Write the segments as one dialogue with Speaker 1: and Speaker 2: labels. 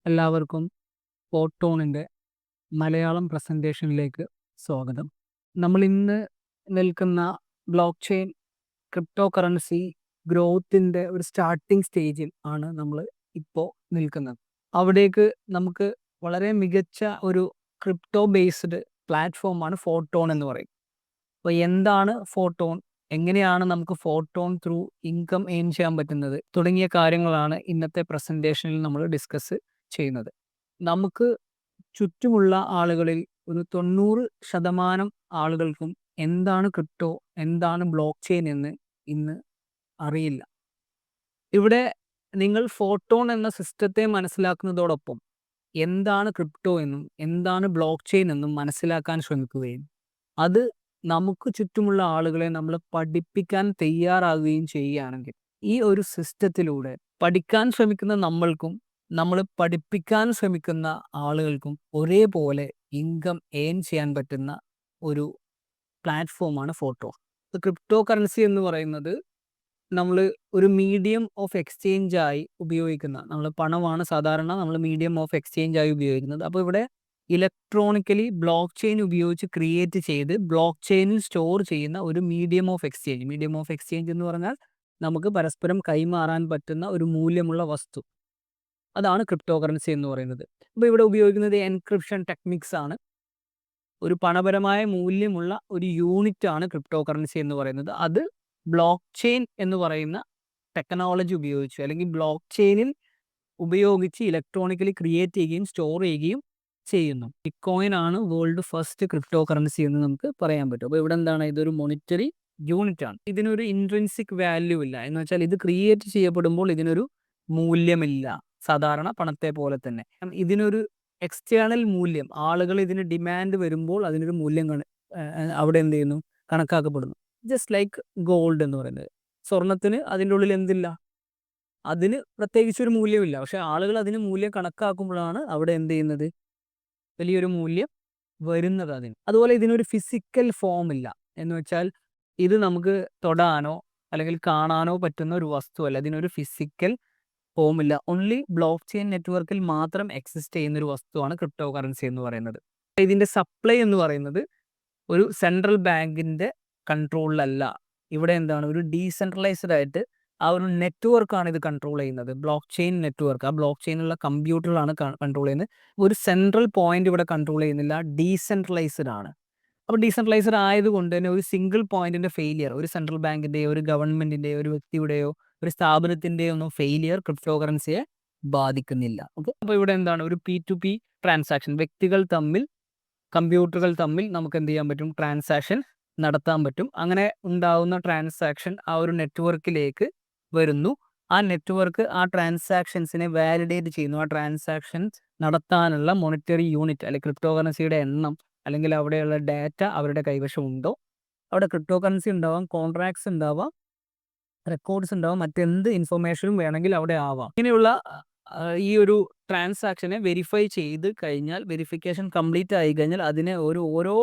Speaker 1: എല്ലാവർക്കും ഫോട്ടോണിൻ്റെ മലയാളം പ്രസൻറ്റേഷനിലേക്ക് സ്വാഗതം. നമ്മൾ ഇന്ന് നിൽക്കുന്ന ബ്ലോക്ക് ചെയിൻ ക്രിപ്റ്റോ കറൻസി ഗ്രോത്തിൻ്റെ ഒരു സ്റ്റാർട്ടിംഗ് സ്റ്റേജിൽ ആണ് നമ്മൾ ഇപ്പോൾ നിൽക്കുന്നത്. അവിടേക്ക് നമുക്ക് വളരെ മികച്ച ഒരു ക്രിപ്റ്റോ ബേസ്ഡ് പ്ലാറ്റ്ഫോമാണ് ഫോട്ടോൺ എന്ന് പറയും. അപ്പോൾ എന്താണ് ഫോട്ടോൺ, എങ്ങനെയാണ് നമുക്ക് ഫോട്ടോൺ ത്രൂ ഇൻകം ഏൺ ചെയ്യാൻ പറ്റുന്നത് തുടങ്ങിയ കാര്യങ്ങളാണ് ഇന്നത്തെ പ്രസൻറ്റേഷനിൽ നമ്മൾ ഡിസ്കസ് ചെയ്യുന്നത്. നമുക്ക് ചുറ്റുമുള്ള ആളുകളിൽ ഒരു 90% ആളുകൾക്കും എന്താണ് ക്രിപ്റ്റോ, എന്താണ് ബ്ലോക്ക് ചെയിൻ എന്ന് ഇന്ന് അറിയില്ല. ഇവിടെ നിങ്ങൾ ഫോട്ടോൺ എന്ന സിസ്റ്റത്തെ മനസ്സിലാക്കുന്നതോടൊപ്പം എന്താണ് ക്രിപ്റ്റോ എന്നും എന്താണ് ബ്ലോക്ക് ചെയിൻ എന്നും മനസ്സിലാക്കാൻ ശ്രമിക്കുകയും അത് നമുക്ക് ചുറ്റുമുള്ള ആളുകളെ നമ്മൾ പഠിപ്പിക്കാൻ തയ്യാറാകുകയും ചെയ്യുകയാണെങ്കിൽ ഈ ഒരു സിസ്റ്റത്തിലൂടെ പഠിക്കാൻ ശ്രമിക്കുന്ന നമ്മൾക്കും നമ്മൾ പഠിപ്പിക്കാൻ ശ്രമിക്കുന്ന ആളുകൾക്കും ഒരേപോലെ ഇൻകം ഏൺ ചെയ്യാൻ പറ്റുന്ന ഒരു പ്ലാറ്റ്ഫോമാണ് ഫോട്ടോ. ക്രിപ്റ്റോ കറൻസി എന്ന് പറയുന്നത് നമ്മൾ ഒരു മീഡിയം ഓഫ് എക്സ്ചേഞ്ച് ആയി ഉപയോഗിക്കുന്ന, നമ്മൾ പണമാണ് സാധാരണ നമ്മൾ മീഡിയം ഓഫ് എക്സ്ചേഞ്ച് ആയി ഉപയോഗിക്കുന്നത്. അപ്പോൾ ഇവിടെ ഇലക്ട്രോണിക്കലി ബ്ലോക്ക് ചെയിൻ ഉപയോഗിച്ച് ക്രിയേറ്റ് ചെയ്ത് ബ്ലോക്ക് ചെയിനിൽ സ്റ്റോർ ചെയ്യുന്ന ഒരു മീഡിയം ഓഫ് എക്സ്ചേഞ്ച് എന്ന് പറഞ്ഞാൽ നമുക്ക് പരസ്പരം കൈമാറാൻ പറ്റുന്ന ഒരു മൂല്യമുള്ള വസ്തു, അതാണ് ക്രിപ്റ്റോ കറൻസി എന്ന് പറയുന്നത്. അപ്പോൾ ഇവിടെ ഉപയോഗിക്കുന്നത് എൻക്രിപ്ഷൻ ടെക്നിക്സ് ആണ്. ഒരു പണപരമായ മൂല്യമുള്ള ഒരു യൂണിറ്റ് ആണ് ക്രിപ്റ്റോ കറൻസി എന്ന് പറയുന്നത്. അത് ബ്ലോക്ക് ചെയിൻ എന്ന് പറയുന്ന ടെക്നോളജി ഉപയോഗിച്ച് അല്ലെങ്കിൽ ബ്ലോക്ക് ചെയിനിൽ ഉപയോഗിച്ച് ഇലക്ട്രോണിക്കലി ക്രിയേറ്റ് ചെയ്യുകയും സ്റ്റോർ ചെയ്യുകയും ചെയ്യുന്നു. ബിറ്റ്കോയിൻ ആണ് വേൾഡ് ഫസ്റ്റ് ക്രിപ്റ്റോ കറൻസി എന്ന് നമുക്ക് പറയാൻ പറ്റും. അപ്പോൾ ഇവിടെ എന്താണ്, ഇതൊരു മോണിറ്ററി യൂണിറ്റ് ആണ്. ഇതിനൊരു ഇൻട്രിൻസിക് വാല്യൂ ഇല്ല, എന്ന് വെച്ചാൽ ഇത് ക്രിയേറ്റ് ചെയ്യപ്പെടുമ്പോൾ ഇതിനൊരു മൂല്യമില്ല, സാധാരണ പണത്തെ പോലെ തന്നെ. ഇതിനൊരു എക്സ്റ്റേണൽ മൂല്യം, ആളുകൾ ഇതിന് ഡിമാൻഡ് വരുമ്പോൾ അതിനൊരു മൂല്യം അവിടെ എന്ത് ചെയ്യുന്നു, കണക്കാക്കപ്പെടുന്നു. ജസ്റ്റ് ലൈക്ക് ഗോൾഡ് എന്ന് പറയുന്നത്. സ്വർണത്തിന് അതിൻ്റെ ഉള്ളിൽ എന്തില്ല, അതിന് പ്രത്യേകിച്ചൊരു മൂല്യമില്ല. പക്ഷെ ആളുകൾ അതിന് മൂല്യം കണക്കാക്കുമ്പോഴാണ് അവിടെ എന്ത് ചെയ്യുന്നത്, വലിയൊരു മൂല്യം വരുന്നത് അതിന്. അതുപോലെ ഇതിനൊരു ഫിസിക്കൽ ഫോം ഇല്ല, എന്ന് വെച്ചാൽ ഇത് നമുക്ക് തൊടാനോ അല്ലെങ്കിൽ കാണാനോ പറ്റുന്ന ഒരു വസ്തുവല്ല. ഇതിനൊരു ഫിസിക്കൽ ഫോം ഇല്ല. ഓൺലി ബ്ലോക്ക് ചെയിൻ നെറ്റ്വർക്കിൽ മാത്രം എക്സിസ്റ്റ് ചെയ്യുന്ന ഒരു വസ്തുവാണ് ക്രിപ്റ്റോ കറൻസി എന്ന് പറയുന്നത്. ഇതിൻ്റെ സപ്ലൈ എന്ന് പറയുന്നത് ഒരു സെൻട്രൽ ബാങ്കിൻ്റെ കൺട്രോളിലല്ല. ഇവിടെ എന്താണ്, ഒരു ഡീസെൻട്രലൈസ്ഡ് ആയിട്ട് ആ ഒരു നെറ്റ്വർക്കാണ് ഇത് കൺട്രോൾ ചെയ്യുന്നത്. ബ്ലോക്ക് ചെയിൻ നെറ്റ്വർക്ക്, ആ ബ്ലോക്ക് ചെയിനുള്ള കമ്പ്യൂട്ടറിലാണ് കൺട്രോൾ ചെയ്യുന്നത്. ഒരു സെൻട്രൽ പോയിന്റ് ഇവിടെ കൺട്രോൾ ചെയ്യുന്നില്ല, ഡീസെൻട്രലൈസ്ഡ് ആണ്. അപ്പോൾ ഡീസെൻട്രലൈസ്ഡ് ആയതുകൊണ്ട് തന്നെ ഒരു സിംഗിൾ പോയിന്റിന്റെ ഫെയിലിയർ, ഒരു സെൻട്രൽ ബാങ്കിന്റെയോ ഒരു ഗവൺമെന്റിന്റെയോ ഒരു വ്യക്തിയുടെയോ ഒരു സ്ഥാപനത്തിന്റെയോ ഒന്നും ഫെയിലിയർ ക്രിപ്റ്റോ കറൻസിയെ ബാധിക്കുന്നില്ല. ഓക്കെ, അപ്പോൾ ഇവിടെ എന്താണ്, ഒരു P2P ട്രാൻസാക്ഷൻ, വ്യക്തികൾ തമ്മിൽ, കമ്പ്യൂട്ടറുകൾ തമ്മിൽ നമുക്ക് എന്ത് ചെയ്യാൻ പറ്റും, ട്രാൻസാക്ഷൻ നടത്താൻ പറ്റും. അങ്ങനെ ഉണ്ടാവുന്ന ട്രാൻസാക്ഷൻ ആ ഒരു നെറ്റ്വർക്കിലേക്ക് വരുന്നു. ആ നെറ്റ്വർക്ക് ആ ട്രാൻസാക്ഷൻസിനെ വാലിഡേറ്റ് ചെയ്യുന്നു. ആ ട്രാൻസാക്ഷൻസ് നടത്താനുള്ള മോണിറ്ററി യൂണിറ്റ് അല്ലെങ്കിൽ ക്രിപ്റ്റോ കറൻസിയുടെ എണ്ണം അല്ലെങ്കിൽ അവിടെയുള്ള ഡാറ്റ അവരുടെ കൈവശം ഉണ്ടോ, അവിടെ ക്രിപ്റ്റോ കറൻസി ഉണ്ടാവാം, കോൺട്രാക്ട്സ് ഉണ്ടാവാം, റെക്കോർഡ്സ് ഉണ്ടാവാം, മറ്റെന്ത് ഇൻഫർമേഷനും വേണമെങ്കിൽ അവിടെ ആവാം. ഇങ്ങനെയുള്ള ഈ ഒരു ട്രാൻസാക്ഷനെ വെരിഫൈ ചെയ്ത് കഴിഞ്ഞാൽ, വെരിഫിക്കേഷൻ കംപ്ലീറ്റ് ആയി കഴിഞ്ഞാൽ അതിനെ ഓരോ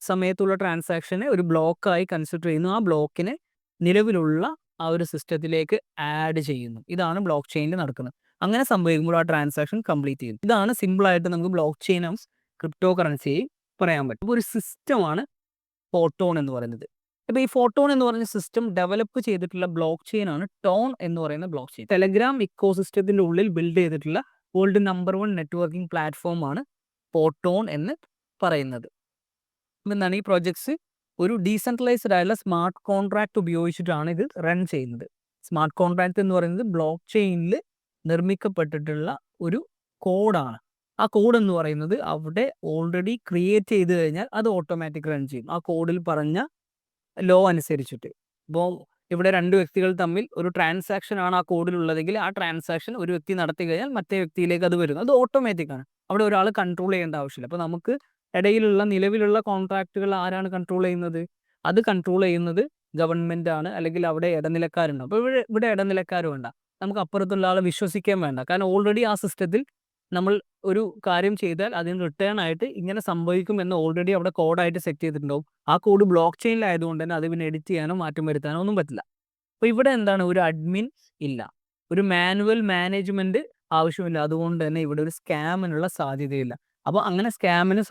Speaker 1: സമയത്തുള്ള ട്രാൻസാക്ഷനെ ഒരു ബ്ലോക്കായി കൺസിഡർ ചെയ്യുന്നു. ആ ബ്ലോക്കിനെ നിലവിലുള്ള ആ ഒരു സിസ്റ്റത്തിലേക്ക് ആഡ് ചെയ്യുന്നു. ഇതാണ് ബ്ലോക്ക് ചെയിനിൽ നടക്കുന്നത്. അങ്ങനെ സംഭവിക്കുമ്പോൾ ആ ട്രാൻസാക്ഷൻ കംപ്ലീറ്റ് ചെയ്യുന്നു. ഇതാണ് സിമ്പിളായിട്ട് നമുക്ക് ബ്ലോക്ക് ചെയിൻ ഓഫ് ക്രിപ്റ്റോ കറൻസിയെ പറയാൻ പറ്റും. അപ്പോൾ ഒരു സിസ്റ്റമാണ് ഫോട്ടോൺ എന്ന് പറയുന്നത്. അപ്പോൾ ഈ ഫോട്ടോൺ എന്ന് പറയുന്ന സിസ്റ്റം ഡെവലപ്പ് ചെയ്തിട്ടുള്ള ബ്ലോക്ക് ചെയിൻ ആണ് ടോൺ എന്ന് പറയുന്ന ബ്ലോക്ക് ചെയിൻ. ടെലഗ്രാം ഇക്കോ സിസ്റ്റത്തിന്റെ ഉള്ളിൽ ബിൽഡ് ചെയ്തിട്ടുള്ള വേൾഡ് നമ്പർ 1 നെറ്റ്വർക്കിംഗ് പ്ലാറ്റ്ഫോമാണ് ഫോട്ടോൺ എന്ന് പറയുന്നത്. എന്താണ്, ഈ പ്രോജക്ട്സ് ഒരു ഡീസെൻട്രലൈസ്ഡ് ആയുള്ള സ്മാർട്ട് കോൺട്രാക്ട് ഉപയോഗിച്ചിട്ടാണ് ഇത് റൺ ചെയ്യുന്നത്. സ്മാർട്ട് കോൺട്രാക്ട് എന്ന് പറയുന്നത് ബ്ലോക്ക് ചെയിനിൽ നിർമ്മിക്കപ്പെട്ടിട്ടുള്ള ഒരു കോഡാണ്. ആ കോഡ് എന്ന് പറയുന്നത് അവിടെ ഓൾറെഡി ക്രിയേറ്റ് ചെയ്ത് കഴിഞ്ഞാൽ അത് ഓട്ടോമാറ്റിക് റൺ ചെയ്യും, ആ കോഡിൽ പറഞ്ഞ ലോ അനുസരിച്ചിട്ട്. ഇപ്പോൾ ഇവിടെ രണ്ട് വ്യക്തികൾ തമ്മിൽ ഒരു ട്രാൻസാക്ഷൻ ആണ് ആ കോഡിലുള്ളതെങ്കിൽ ആ ട്രാൻസാക്ഷൻ ഒരു വ്യക്തി നടത്തി കഴിഞ്ഞാൽ മറ്റേ വ്യക്തിയിലേക്ക് അത് വരുന്നു. അത് ഓട്ടോമാറ്റിക് ആണ്, അവിടെ ഒരാൾ കൺട്രോൾ ചെയ്യേണ്ട ആവശ്യമില്ല. അപ്പോൾ നമുക്ക് ഇടയിലുള്ള നിലവിലുള്ള കോൺട്രാക്റ്റുകൾ ആരാണ് കൺട്രോൾ ചെയ്യുന്നത്, അത് കൺട്രോൾ ചെയ്യുന്നത് ഗവൺമെന്റ് ആണ്, അല്ലെങ്കിൽ അവിടെ ഇടനിലക്കാരുണ്ട്. അപ്പോൾ ഇവിടെ ഇടനിലക്കാർ വേണ്ട, നമുക്ക് അപ്പുറത്തുള്ള ആളെ വിശ്വസിക്കാൻ വേണ്ട. കാരണം ഓൾറെഡി ആ സിസ്റ്റത്തിൽ നമ്മൾ ഒരു കാര്യം ചെയ്താൽ അതിന് റിട്ടേൺ ആയിട്ട് ഇങ്ങനെ സംഭവിക്കും എന്ന് ഓൾറെഡി അവിടെ കോഡായിട്ട് സെറ്റ് ചെയ്തിട്ടുണ്ടാവും. ആ കോഡ് ബ്ലോക്ക് ചെയിനിലായതുകൊണ്ട് തന്നെ അത് പിന്നെ എഡിറ്റ് ചെയ്യാനോ മാറ്റം വരുത്താനോ ഒന്നും പറ്റില്ല. അപ്പോൾ ഇവിടെ എന്താണ്, ഒരു അഡ്മിൻ ഇല്ല, ഒരു മാനുവൽ മാനേജ്മെന്റ് ആവശ്യമില്ല. അതുകൊണ്ട് തന്നെ ഇവിടെ ഒരു സ്കാമിനുള്ള സാധ്യതയില്ല. അപ്പോൾ അങ്ങനെ സ്കാമിന്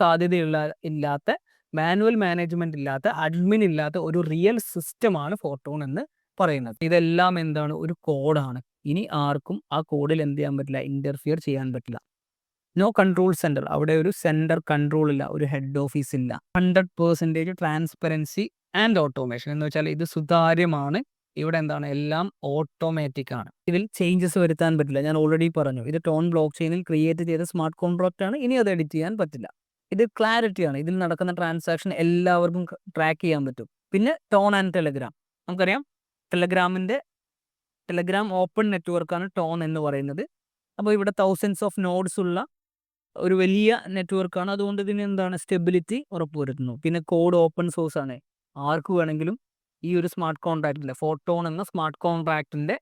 Speaker 1: ഇല്ലാത്ത മാനുവൽ മാനേജ്മെന്റ് ഇല്ലാത്ത അഡ്മിൻ ഇല്ലാത്ത ഒരു റിയൽ സിസ്റ്റമാണ് ഫോർട്ടോൺ എന്ന് പറയുന്നത്. ഇതെല്ലാം എന്താണ്? ഒരു കോഡാണ്. ഇനി ആർക്കും ആ കോഡിൽ എന്ത് ചെയ്യാൻ പറ്റില്ല? ഇന്റർഫിയർ ചെയ്യാൻ പറ്റില്ല. No control centre. അവിടെ ഒരു സെന്റർ കൺട്രോൾ ഇല്ല, ഒരു ഹെഡ് ഓഫീസ് ഇല്ല. 100% ട്രാൻസ്പെറൻസി ആൻഡ് ഓട്ടോമേഷൻ എന്ന് വെച്ചാൽ ഇത് സുതാര്യമാണ്. ഇവിടെ എന്താണ്? എല്ലാം ഓട്ടോമാറ്റിക് ആണ്. ഇതിൽ ചേഞ്ചസ് വരുത്താൻ പറ്റില്ല. ഞാൻ ഓൾറെഡി പറഞ്ഞു, ഇത് ടോൺ ബ്ലോക്ക് ചെയിനിൽ ക്രിയേറ്റ് ചെയ്ത സ്മാർട്ട് കോൺട്രാക്റ്റ് ആണ്. ഇനി അത് എഡിറ്റ് ചെയ്യാൻ പറ്റില്ല. ഇത് ക്ലാരിറ്റിയാണ്. ഇതിൽ നടക്കുന്ന ട്രാൻസാക്ഷൻ എല്ലാവർക്കും ട്രാക്ക് ചെയ്യാൻ പറ്റും. പിന്നെ ടോൺ ആൻഡ് ടെലഗ്രാം. നമുക്കറിയാം ടെലഗ്രാം ഓപ്പൺ നെറ്റ്വർക്കാണ് ടോൺ എന്ന് പറയുന്നത്. അപ്പോൾ ഇവിടെ തൗസൻഡ്സ് ഓഫ് നോഡ്സ് ഉള്ള ഒരു വലിയ നെറ്റ്വർക്കാണ്. അതുകൊണ്ട് ഇതിന് എന്താണ്? സ്റ്റെബിലിറ്റി ഉറപ്പുവരുത്തുന്നു. പിന്നെ കോഡ് ഓപ്പൺ സോഴ്സ് ആണ്. ആർക്ക് വേണമെങ്കിലും ഈ ഒരു സ്മാർട്ട് കോൺട്രാക്റ്റിൻ്റെ ഫോർട്ടോൺ എന്ന സ്മാർട്ട് കോൺട്രാക്റ്റിൻ്റെ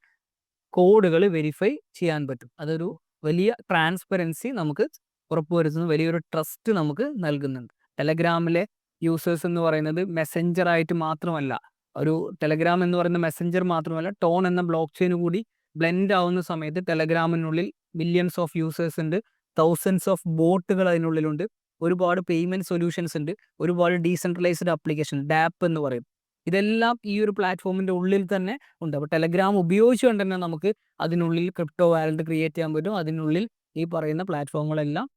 Speaker 1: കോഡുകൾ വെരിഫൈ ചെയ്യാൻ പറ്റും. അതൊരു വലിയ ട്രാൻസ്പെറൻസി നമുക്ക് ഉറപ്പുവരുത്തുന്നു, വലിയൊരു ട്രസ്റ്റ് നമുക്ക് നൽകുന്നുണ്ട്. ടെലഗ്രാമിലെ യൂസേഴ്സ് എന്ന് പറയുന്നത് മെസ്സഞ്ചർ ആയിട്ട് മാത്രമല്ല, ഒരു ടെലഗ്രാം എന്ന് പറയുന്ന മെസ്സഞ്ചർ മാത്രമല്ല, ടോൺ എന്ന ബ്ലോക്ക് ചെയിൻ കൂടി ബ്ലെൻഡ് ആവുന്ന സമയത്ത് ടെലഗ്രാമിനുള്ളിൽ മില്യൺസ് ഓഫ് യൂസേഴ്സ് ഉണ്ട്, തൗസൻഡ്സ് ഓഫ് ബോട്ടുകൾ അതിനുള്ളിലുണ്ട്, ഒരുപാട് പേയ്മെൻറ്റ് സൊല്യൂഷൻസ് ഉണ്ട്, ഒരുപാട് ഡീസെൻട്രലൈസ്ഡ് ആപ്ലിക്കേഷൻ ഡാപ്പ് എന്ന് പറയും. ഇതെല്ലാം ഈ ഒരു പ്ലാറ്റ്ഫോമിൻ്റെ ഉള്ളിൽ തന്നെ ഉണ്ട്. അപ്പോൾ ടെലഗ്രാം ഉപയോഗിച്ചുകൊണ്ട് തന്നെ നമുക്ക് അതിനുള്ളിൽ ക്രിപ്റ്റോ വാലറ്റ് ക്രിയേറ്റ് ചെയ്യാൻ പറ്റും. അതിനുള്ളിൽ ഈ പറയുന്ന പ്ലാറ്റ്ഫോമുകളെല്ലാം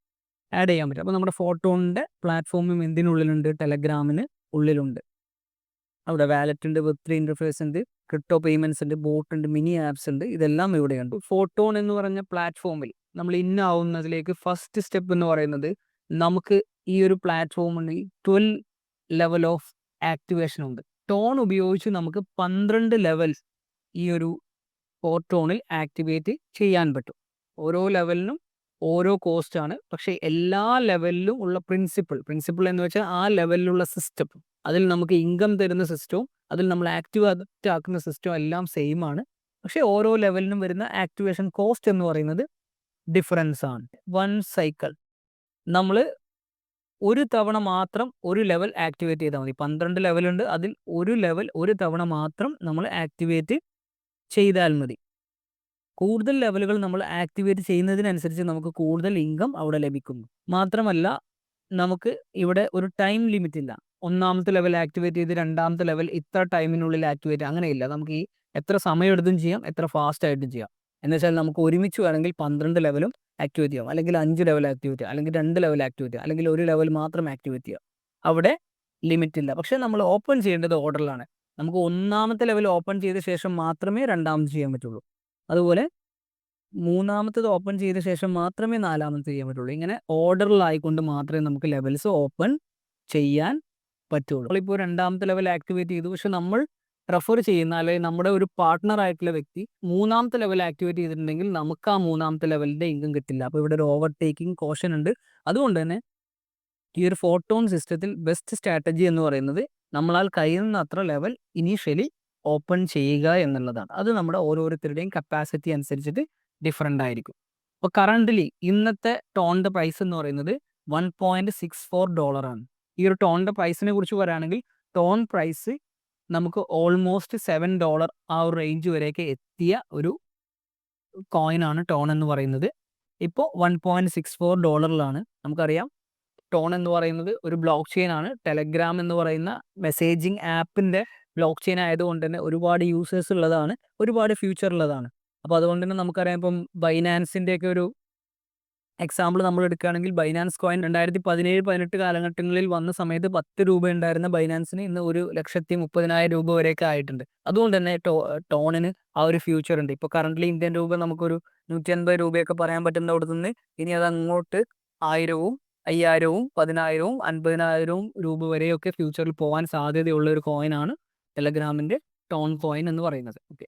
Speaker 1: ആഡ് ചെയ്യാൻ പറ്റും. അപ്പോൾ നമ്മുടെ ഫോർട്ടോണിൻ്റെ പ്ലാറ്റ്ഫോമും എന്തിനുള്ളിലുണ്ട്? ടെലഗ്രാമിന് ഉള്ളിലുണ്ട്. അവിടെ വാലറ്റ് ഉണ്ട്, വെബ്3 ഇൻ്റർഫേസ് ഉണ്ട്, ക്രിപ്റ്റോ പേയ്മെൻറ്റ്സ് ഉണ്ട്, ബോട്ട് ഉണ്ട്, മിനി ആപ്സ് ഉണ്ട്. ഇതെല്ലാം ഇവിടെയുണ്ട്. ഫോർട്ടോൺ എന്ന് പറഞ്ഞ പ്ലാറ്റ്ഫോമിൽ നമ്മൾ ഇന്നാവുന്നതിലേക്ക് ഫസ്റ്റ് സ്റ്റെപ്പ് എന്ന് പറയുന്നത്, നമുക്ക് ഈ ഒരു പ്ലാറ്റ്ഫോമിൽ 12 ലെവൽ ഓഫ് ആക്ടിവേഷൻ ഉണ്ട്. ടോൺ ഉപയോഗിച്ച് നമുക്ക് 12 ലെവൽസ് ഈ ഒരു ഫോർട്ടോണിൽ ആക്ടിവേറ്റ് ചെയ്യാൻ പറ്റും. ഓരോ ലെവലിനും ഓരോ കോസ്റ്റ് ആണ്. പക്ഷേ എല്ലാ ലെവലിലും ഉള്ള പ്രിൻസിപ്പിൾ എന്ന് വെച്ചാൽ ആ ലെവലിലുള്ള സിസ്റ്റം, അതിൽ നമുക്ക് ഇൻകം തരുന്ന സിസ്റ്റവും അതിൽ നമ്മൾ ആക്ടിവേറ്റ് ആക്കുന്ന സിസ്റ്റവും എല്ലാം സെയിം ആണ്. പക്ഷേ ഓരോ ലെവലിനും വരുന്ന ആക്ടിവേഷൻ കോസ്റ്റ് എന്ന് പറയുന്നത് ഡിഫറൻസ് ആണ്. 1 സൈക്കിൾ നമ്മൾ ഒരു തവണ മാത്രം ഒരു ലെവൽ ആക്ടിവേറ്റ് ചെയ്താൽ മതി. 12 ലെവലുണ്ട്, അതിൽ ഒരു ലെവൽ ഒരു തവണ മാത്രം നമ്മൾ ആക്ടിവേറ്റ് ചെയ്താൽ മതി. കൂടുതൽ ലെവലുകൾ നമ്മൾ ആക്ടിവേറ്റ് ചെയ്യുന്നതിനനുസരിച്ച് നമുക്ക് കൂടുതൽ ഇൻകം അവിടെ ലഭിക്കുന്നു. മാത്രമല്ല നമുക്ക് ഇവിടെ ഒരു ടൈം ലിമിറ്റ് ഇല്ല. 1ാമത്തെ ലെവൽ ആക്ടിവേറ്റ് ചെയ്ത് 2ാമത്തെ ലെവൽ ഇത്ര ടൈമിനുള്ളിൽ ആക്ടിവേറ്റ്, അങ്ങനെയില്ല. നമുക്ക് ഈ എത്ര സമയം എടുത്തും ചെയ്യാം, എത്ര ഫാസ്റ്റ് ആയിട്ടും ചെയ്യാം. എന്ന് വെച്ചാൽ നമുക്ക് ഒരുമിച്ച് വേണമെങ്കിൽ 12 ലെവലും ആക്ടിവേറ്റ് ചെയ്യാം, അല്ലെങ്കിൽ 5 ലെവൽ ആക്ടിവേറ്റ് ചെയ്യാം, അല്ലെങ്കിൽ 2 ലെവൽ ആക്ടിവേറ്റ് ചെയ്യാം, അല്ലെങ്കിൽ ഒരു ലെവൽ മാത്രം ആക്ടിവേറ്റ് ചെയ്യാം. അവിടെ ലിമിറ്റ് ഇല്ല. പക്ഷേ നമ്മൾ ഓപ്പൺ ചെയ്യേണ്ടത് ഓർഡറിലാണ്. നമുക്ക് 1ാമത്തെ ലെവൽ ഓപ്പൺ ചെയ്ത ശേഷം മാത്രമേ 2ാമത് ചെയ്യാൻ പറ്റുള്ളൂ. അതുപോലെ 3ാമത്തത് ഓപ്പൺ ചെയ്ത ശേഷം മാത്രമേ 4ാമത് ചെയ്യാൻ പറ്റുള്ളൂ. ഇങ്ങനെ ഓർഡറിലായിക്കൊണ്ട് മാത്രമേ നമുക്ക് ലെവൽസ് ഓപ്പൺ ചെയ്യാൻ പറ്റുള്ളൂ. നമ്മളിപ്പോൾ 2ാമത്തെ ലെവൽ ആക്ടിവേറ്റ് ചെയ്തു, പക്ഷെ നമ്മൾ റെഫർ ചെയ്യുന്ന അല്ലെങ്കിൽ നമ്മുടെ ഒരു പാർട്ട്ണർ ആയിട്ടുള്ള വ്യക്തി 3ാമത്തെ ലെവൽ ആക്ടിവേറ്റ് ചെയ്തിട്ടുണ്ടെങ്കിൽ നമുക്ക് ആ 3ാമത്തെ ലെവലിൻ്റെ ഇൻകം കിട്ടില്ല. അപ്പോൾ ഇവിടെ ഒരു ഓവർടേക്കിംഗ് കോഷൻ ഉണ്ട്. അതുകൊണ്ട് തന്നെ ഈ ഒരു ഫോർട്ടോൺ സിസ്റ്റത്തിൽ ബെസ്റ്റ് സ്ട്രാറ്റജി എന്ന് പറയുന്നത് നമ്മളാൽ കഴിയുന്നത്ര ലെവൽ ഇനീഷ്യലി ഓപ്പൺ ചെയ്യുക എന്നുള്ളതാണ്. അത് നമ്മുടെ ഓരോരുത്തരുടെയും കപ്പാസിറ്റി അനുസരിച്ചിട്ട് ഡിഫറൻ്റ് ആയിരിക്കും. അപ്പോൾ കറൻ്റ്ലി ഇന്നത്തെ ടോണിൻ്റെ പ്രൈസ് എന്ന് പറയുന്നത് $1.64 ആണ്. ഈ ഒരു ടോണിൻ്റെ പ്രൈസിനെ കുറിച്ച് പറയുകയാണെങ്കിൽ ടോൺ പ്രൈസ് നമുക്ക് ഓൾമോസ്റ്റ് $7 ആ ഒരു റേഞ്ച് വരെയൊക്കെ എത്തിയ ഒരു കോയിനാണ് ടോൺ എന്ന് പറയുന്നത്. ഇപ്പോൾ $1.64 നമുക്കറിയാം ടോൺ എന്ന് പറയുന്നത് ഒരു ബ്ലോക്ക് ചെയിൻ ആണ്. ടെലഗ്രാം എന്ന് പറയുന്ന മെസ്സേജിങ് ആപ്പിൻ്റെ ബ്ലോക്ക് ചെയിൻ ആയതുകൊണ്ട് തന്നെ ഒരുപാട് യൂസേഴ്സ് ഉള്ളതാണ്, ഒരുപാട് ഫ്യൂച്ചർ ഉള്ളതാണ്. അപ്പോൾ അതുകൊണ്ട് തന്നെ നമുക്കറിയാം, ഇപ്പം ബൈനാൻസിൻ്റെയൊക്കെ ഒരു എക്സാമ്പിൾ നമ്മൾ എടുക്കുകയാണെങ്കിൽ ബൈനാൻസ് കോയിൻ 2017-18 കാലഘട്ടങ്ങളിൽ വന്ന സമയത്ത് 10 രൂപ ഉണ്ടായിരുന്ന ബൈനാൻസിന് ഇന്ന് 1,30,30,000 രൂപ വരെയൊക്കെ ആയിട്ടുണ്ട്. അതുകൊണ്ട് തന്നെ ടോണിന് ആ ഒരു ഫ്യൂച്ചർ ഉണ്ട്. ഇപ്പോൾ കറൻ്റ്ലി ഇന്ത്യൻ രൂപ നമുക്കൊരു 150 രൂപയൊക്കെ പറയാൻ പറ്റുന്നിടത്ത് നിന്ന് ഇനി അത് അങ്ങോട്ട് 1000-ഉം 5000-ഉം 10,000-ഉം 50,000 രൂപ വരെയൊക്കെ ഫ്യൂച്ചറിൽ പോകാൻ സാധ്യതയുള്ള ഒരു കോയിനാണ് ടെലഗ്രാമിൻ്റെ ടോൺ കോയിൻ എന്ന് പറയുന്നത്. ഓക്കെ,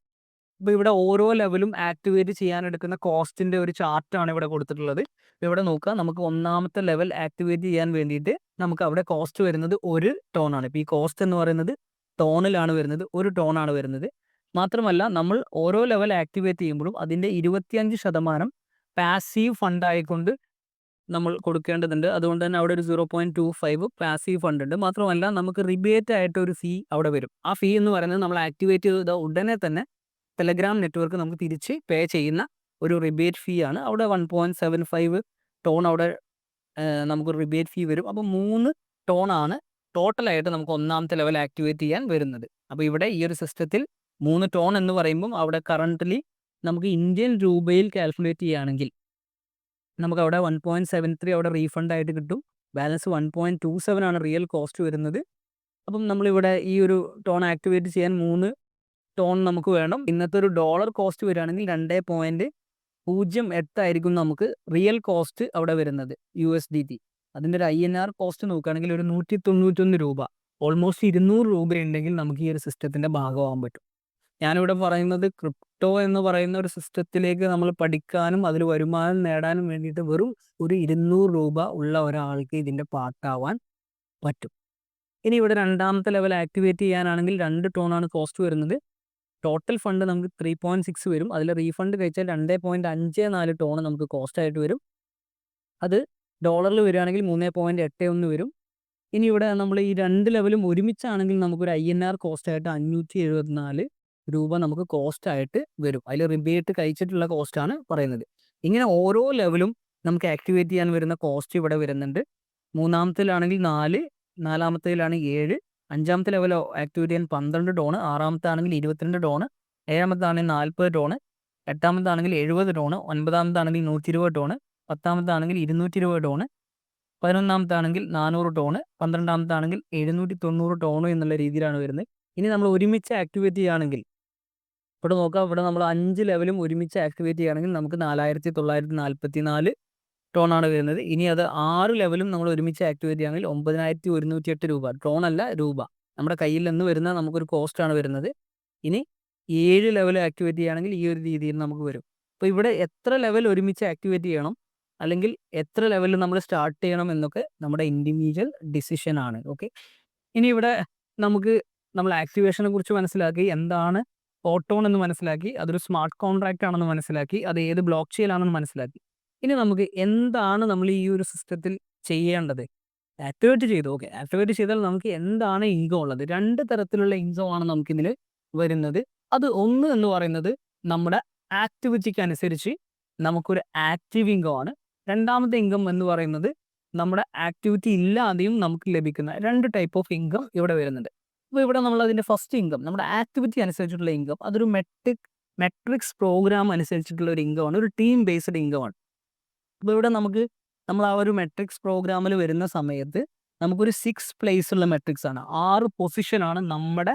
Speaker 1: അപ്പോൾ ഇവിടെ ഓരോ ലെവലും ആക്ടിവേറ്റ് ചെയ്യാനെടുക്കുന്ന കോസ്റ്റിൻ്റെ ഒരു ചാർട്ടാണ് ഇവിടെ കൊടുത്തിട്ടുള്ളത്. ഇപ്പോൾ ഇവിടെ നോക്കുക, നമുക്ക് 1ാമത്തെ ലെവൽ ആക്ടിവേറ്റ് ചെയ്യാൻ വേണ്ടിയിട്ട് നമുക്ക് അവിടെ കോസ്റ്റ് വരുന്നത് 1 ടോണാണ്. ഇപ്പോൾ ഈ കോസ്റ്റ് എന്ന് പറയുന്നത് ടോണിലാണ് വരുന്നത്, 1 ടോണാണ് വരുന്നത്. മാത്രമല്ല നമ്മൾ ഓരോ ലെവൽ ആക്ടിവേറ്റ് ചെയ്യുമ്പോഴും അതിൻ്റെ 25% പാസീവ് ഫണ്ടായിക്കൊണ്ട് നമ്മൾ കൊടുക്കേണ്ടതുണ്ട്. അതുകൊണ്ട് തന്നെ അവിടെ ഒരു 0.25 പാസീവ് ഫണ്ട് ഉണ്ട്. മാത്രമല്ല നമുക്ക് റിബേറ്റ് ആയിട്ട് ഒരു ഫീ അവിടെ വരും. ആ ഫീ എന്ന് പറയുന്നത് നമ്മൾ ആക്ടിവേറ്റ് ചെയ്ത ഉടനെ തന്നെ ടെലഗ്രാം നെറ്റ്വർക്ക് നമുക്ക് തിരിച്ച് പേ ചെയ്യുന്ന
Speaker 2: ഒരു റിബേറ്റ് ഫീ ആണ്. അവിടെ 1.75 ടോൺ അവിടെ നമുക്ക് റിബേറ്റ് ഫീ വരും. അപ്പോൾ 3 ടോണാണ് ടോട്ടലായിട്ട് നമുക്ക് ഒന്നാമത്തെ ലെവൽ ആക്ടിവേറ്റ് ചെയ്യാൻ വരുന്നത്. അപ്പോൾ ഇവിടെ ഈ ഒരു സിസ്റ്റത്തിൽ 3 ടോൺ എന്ന് പറയുമ്പം അവിടെ കറൻ്റ്ലി നമുക്ക് ഇന്ത്യൻ രൂപയിൽ കാൽക്കുലേറ്റ് ചെയ്യുകയാണെങ്കിൽ നമുക്കവിടെ 1.73 അവിടെ റീഫണ്ട് ആയിട്ട് കിട്ടും. ബാലൻസ് 1.27 ആണ് റിയൽ കോസ്റ്റ് വരുന്നത്. അപ്പം നമ്മളിവിടെ ഈ ഒരു ടോൺ ആക്ടിവേറ്റ് ചെയ്യാൻ 3 ടോൺ നമുക്ക് വേണം. ഇന്നത്തെ ഒരു ഡോളർ കോസ്റ്റ് വരികയാണെങ്കിൽ 2.08 ആയിരിക്കും നമുക്ക് റിയൽ കോസ്റ്റ് അവിടെ വരുന്നത് USDT. അതിൻ്റെ ഒരു INR കോസ്റ്റ് നോക്കുകയാണെങ്കിൽ ഒരു 191 രൂപ, ഓൾമോസ്റ്റ് 200 രൂപ ഉണ്ടെങ്കിൽ നമുക്ക് ഈ ഒരു സിസ്റ്റത്തിൻ്റെ ഭാഗമാകാൻ പറ്റും. ഞാനിവിടെ പറയുന്നത് ക്രിപ്റ്റോ എന്ന് പറയുന്ന ഒരു സിസ്റ്റത്തിലേക്ക് നമ്മൾ പഠിക്കാനും അതിൽ വരുമാനം നേടാനും വേണ്ടിയിട്ട് വെറും ഒരു 200 രൂപ ഉള്ള ഒരാൾക്ക് ഇതിൻ്റെ പാർട്ടാവാൻ പറ്റും. ഇനി ഇവിടെ രണ്ടാമത്തെ ലെവൽ ആക്ടിവേറ്റ് ചെയ്യാനാണെങ്കിൽ 2 ടോണാണ് കോസ്റ്റ് വരുന്നത്. ടോട്ടൽ ഫണ്ട് നമുക്ക് 3.6 വരും. അതിൽ റീഫണ്ട് കഴിച്ചാൽ 2.54 ടോൺ നമുക്ക് കോസ്റ്റായിട്ട് വരും. അത് ഡോളറിൽ വരികയാണെങ്കിൽ 3.81 വരും. ഇനി ഇവിടെ നമ്മൾ ഈ 2 ലെവലും ഒരുമിച്ചാണെങ്കിൽ നമുക്കൊരു INR കോസ്റ്റായിട്ട് 574 രൂപ നമുക്ക് കോസ്റ്റായിട്ട് വരും. അതിൽ റിബേറ്റ് കഴിച്ചിട്ടുള്ള കോസ്റ്റാണ് പറയുന്നത്. ഇങ്ങനെ ഓരോ ലെവലും നമുക്ക് ആക്ടിവേറ്റ് ചെയ്യാൻ വരുന്ന കോസ്റ്റ് ഇവിടെ വരുന്നുണ്ട്. മൂന്നാമത്തേലാണെങ്കിൽ 4, നാലാമത്തേലാണ് 7, അഞ്ചാമത്തെ ലെവൽ ആക്ടിവേറ്റ് ചെയ്യാൻ 12 ടോണ്, ആറാമത്താണെങ്കിൽ 22 ടോണ്, ഏഴാമത്താണെങ്കിൽ 40 ടോണ്, എട്ടാമത്താണെങ്കിൽ 70 ടോണ്, ഒൻപതാമത്താണെങ്കിൽ 120 ടോണ്, പത്താമത്താണെങ്കിൽ 220 ടോണ്, 11ാമത്താണെങ്കിൽ 400 ടോണ്, 12ാമത്താണെങ്കിൽ 790 ടോണ് എന്നുള്ള രീതിയിലാണ് വരുന്നത്. ഇനി നമ്മൾ ഒരുമിച്ച് ആക്ടിവേറ്റ് ചെയ്യുകയാണെങ്കിൽ ഇവിടെ നോക്കാം, ഇവിടെ നമ്മൾ 5 ലെവലും ഒരുമിച്ച് ആക്ടിവേറ്റ് ചെയ്യുകയാണെങ്കിൽ നമുക്ക് 4944 ടോണാണ് വരുന്നത്. ഇനി അത് 6 ലെവലും നമ്മൾ ഒരുമിച്ച് ആക്ടിവേറ്റ് ചെയ്യുകയാണെങ്കിൽ 9108 രൂപ, ടോൺ അല്ല രൂപ, നമ്മുടെ കയ്യിൽ നിന്ന് വരുന്ന നമുക്കൊരു കോസ്റ്റാണ് വരുന്നത്. ഇനി 7 ലെവൽ ആക്ടിവേറ്റ് ചെയ്യുകയാണെങ്കിൽ ഈ ഒരു രീതിയിൽ നമുക്ക് വരും. അപ്പോൾ ഇവിടെ എത്ര ലെവൽ ഒരുമിച്ച് ആക്ടിവേറ്റ് ചെയ്യണം അല്ലെങ്കിൽ എത്ര ലെവലിൽ നമ്മൾ സ്റ്റാർട്ട് ചെയ്യണം എന്നൊക്കെ നമ്മുടെ ഇൻഡിവിജ്വൽ ഡിസിഷനാണ്. ഓക്കെ, ഇനി ഇവിടെ നമുക്ക് നമ്മൾ ആക്ടിവേഷനെ കുറിച്ച് മനസ്സിലാക്കി, എന്താണ് ഓട്ടോൺ എന്ന് മനസ്സിലാക്കി, അതൊരു സ്മാർട്ട് കോൺട്രാക്റ്റ് ആണെന്ന് മനസ്സിലാക്കി, അത് ഏത് ബ്ലോക്ക് ചെയിനാണെന്ന് മനസ്സിലാക്കി. ഇനി നമുക്ക് എന്താണ് നമ്മൾ ഈ ഒരു സിസ്റ്റത്തിൽ ചെയ്യേണ്ടത്? ആക്ടിവേറ്റ് ചെയ്തു. ഓക്കെ, ആക്ടിവേറ്റ് ചെയ്താൽ നമുക്ക് എന്താണ് ഇൻകം ഉള്ളത്? 2 തരത്തിലുള്ള ഇൻകം ആണ് നമുക്കിതിൽ വരുന്നത്. അത് ഒന്ന് എന്ന് പറയുന്നത് നമ്മുടെ ആക്ടിവിറ്റിക്ക് അനുസരിച്ച് നമുക്കൊരു ആക്റ്റീവ് ഇൻകം ആണ്. രണ്ടാമത്തെ ഇൻകം എന്ന് പറയുന്നത് നമ്മുടെ ആക്ടിവിറ്റി ഇല്ലാതെയും നമുക്ക് ലഭിക്കുന്ന 2 ടൈപ്പ് ഓഫ് ഇൻകം ഇവിടെ വരുന്നുണ്ട്. അപ്പോൾ ഇവിടെ നമ്മൾ അതിൻ്റെ ഫസ്റ്റ് ഇൻകം, നമ്മുടെ ആക്ടിവിറ്റി അനുസരിച്ചിട്ടുള്ള ഇൻകം, അതൊരു മെട്രിക്സ് പ്രോഗ്രാം അനുസരിച്ചിട്ടുള്ള ഒരു ഇൻകം ആണ്, ഒരു ടീം ബേസ്ഡ് ഇൻകം ആണ്. അപ്പോൾ ഇവിടെ നമ്മൾ ആ ഒരു മെട്രിക്സ് പ്രോഗ്രാമിൽ വരുന്ന സമയത്ത് നമുക്കൊരു 6 പ്ലേസ് ഉള്ള മെട്രിക്സ് ആണ്, 6 പൊസിഷനാണ് നമ്മുടെ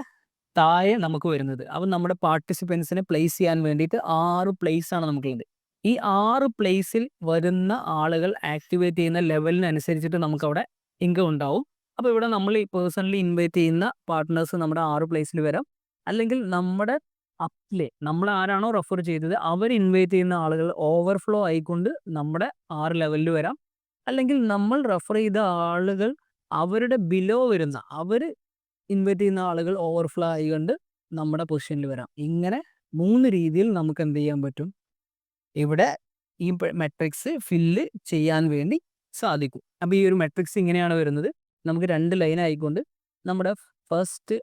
Speaker 2: താഴെ നമുക്ക് വരുന്നത്. അപ്പം നമ്മുടെ പാർട്ടിസിപ്പൻസിനെ പ്ലേസ് ചെയ്യാൻ വേണ്ടിയിട്ട് 6 പ്ലേസ് ആണ് നമുക്കുള്ളത്. ഈ 6 പ്ലേസിൽ വരുന്ന ആളുകൾ ആക്ടിവേറ്റ് ചെയ്യുന്ന ലെവലിനനുസരിച്ചിട്ട് നമുക്കവിടെ ഇൻകം ഉണ്ടാവും. അപ്പോൾ ഇവിടെ നമ്മൾ പേഴ്സണലി ഇൻവൈറ്റ് ചെയ്യുന്ന പാർട്ട്നേഴ്സ് നമ്മുടെ 6 പ്ലേസിൽ വരാം, അല്ലെങ്കിൽ നമ്മുടെ അപ്പിലെ നമ്മൾ ആരാണോ റെഫർ ചെയ്തത് അവർ ഇൻവൈറ്റ് ചെയ്യുന്ന ആളുകൾ ഓവർഫ്ലോ ആയിക്കൊണ്ട് നമ്മുടെ 6 ലെവലിൽ വരാം, അല്ലെങ്കിൽ നമ്മൾ റെഫർ ചെയ്ത ആളുകൾ അവരുടെ ബിലോ വരുന്ന അവർ ഇൻവൈറ്റ് ചെയ്യുന്ന ആളുകൾ ഓവർഫ്ലോ ആയിക്കൊണ്ട് നമ്മുടെ പൊസിഷനിൽ വരാം. ഇങ്ങനെ 3 രീതിയിൽ നമുക്ക് എന്ത് ചെയ്യാൻ പറ്റും, ഇവിടെ ഈ മെട്രിക്സ് ഫില്ല് ചെയ്യാൻ വേണ്ടി സാധിക്കും. അപ്പോൾ ഈ ഒരു മെട്രിക്സ് ഇങ്ങനെയാണ് വരുന്നത്. നമുക്ക് 2 ലൈൻ ആയിക്കൊണ്ട് നമ്മുടെ ഫസ്റ്റ്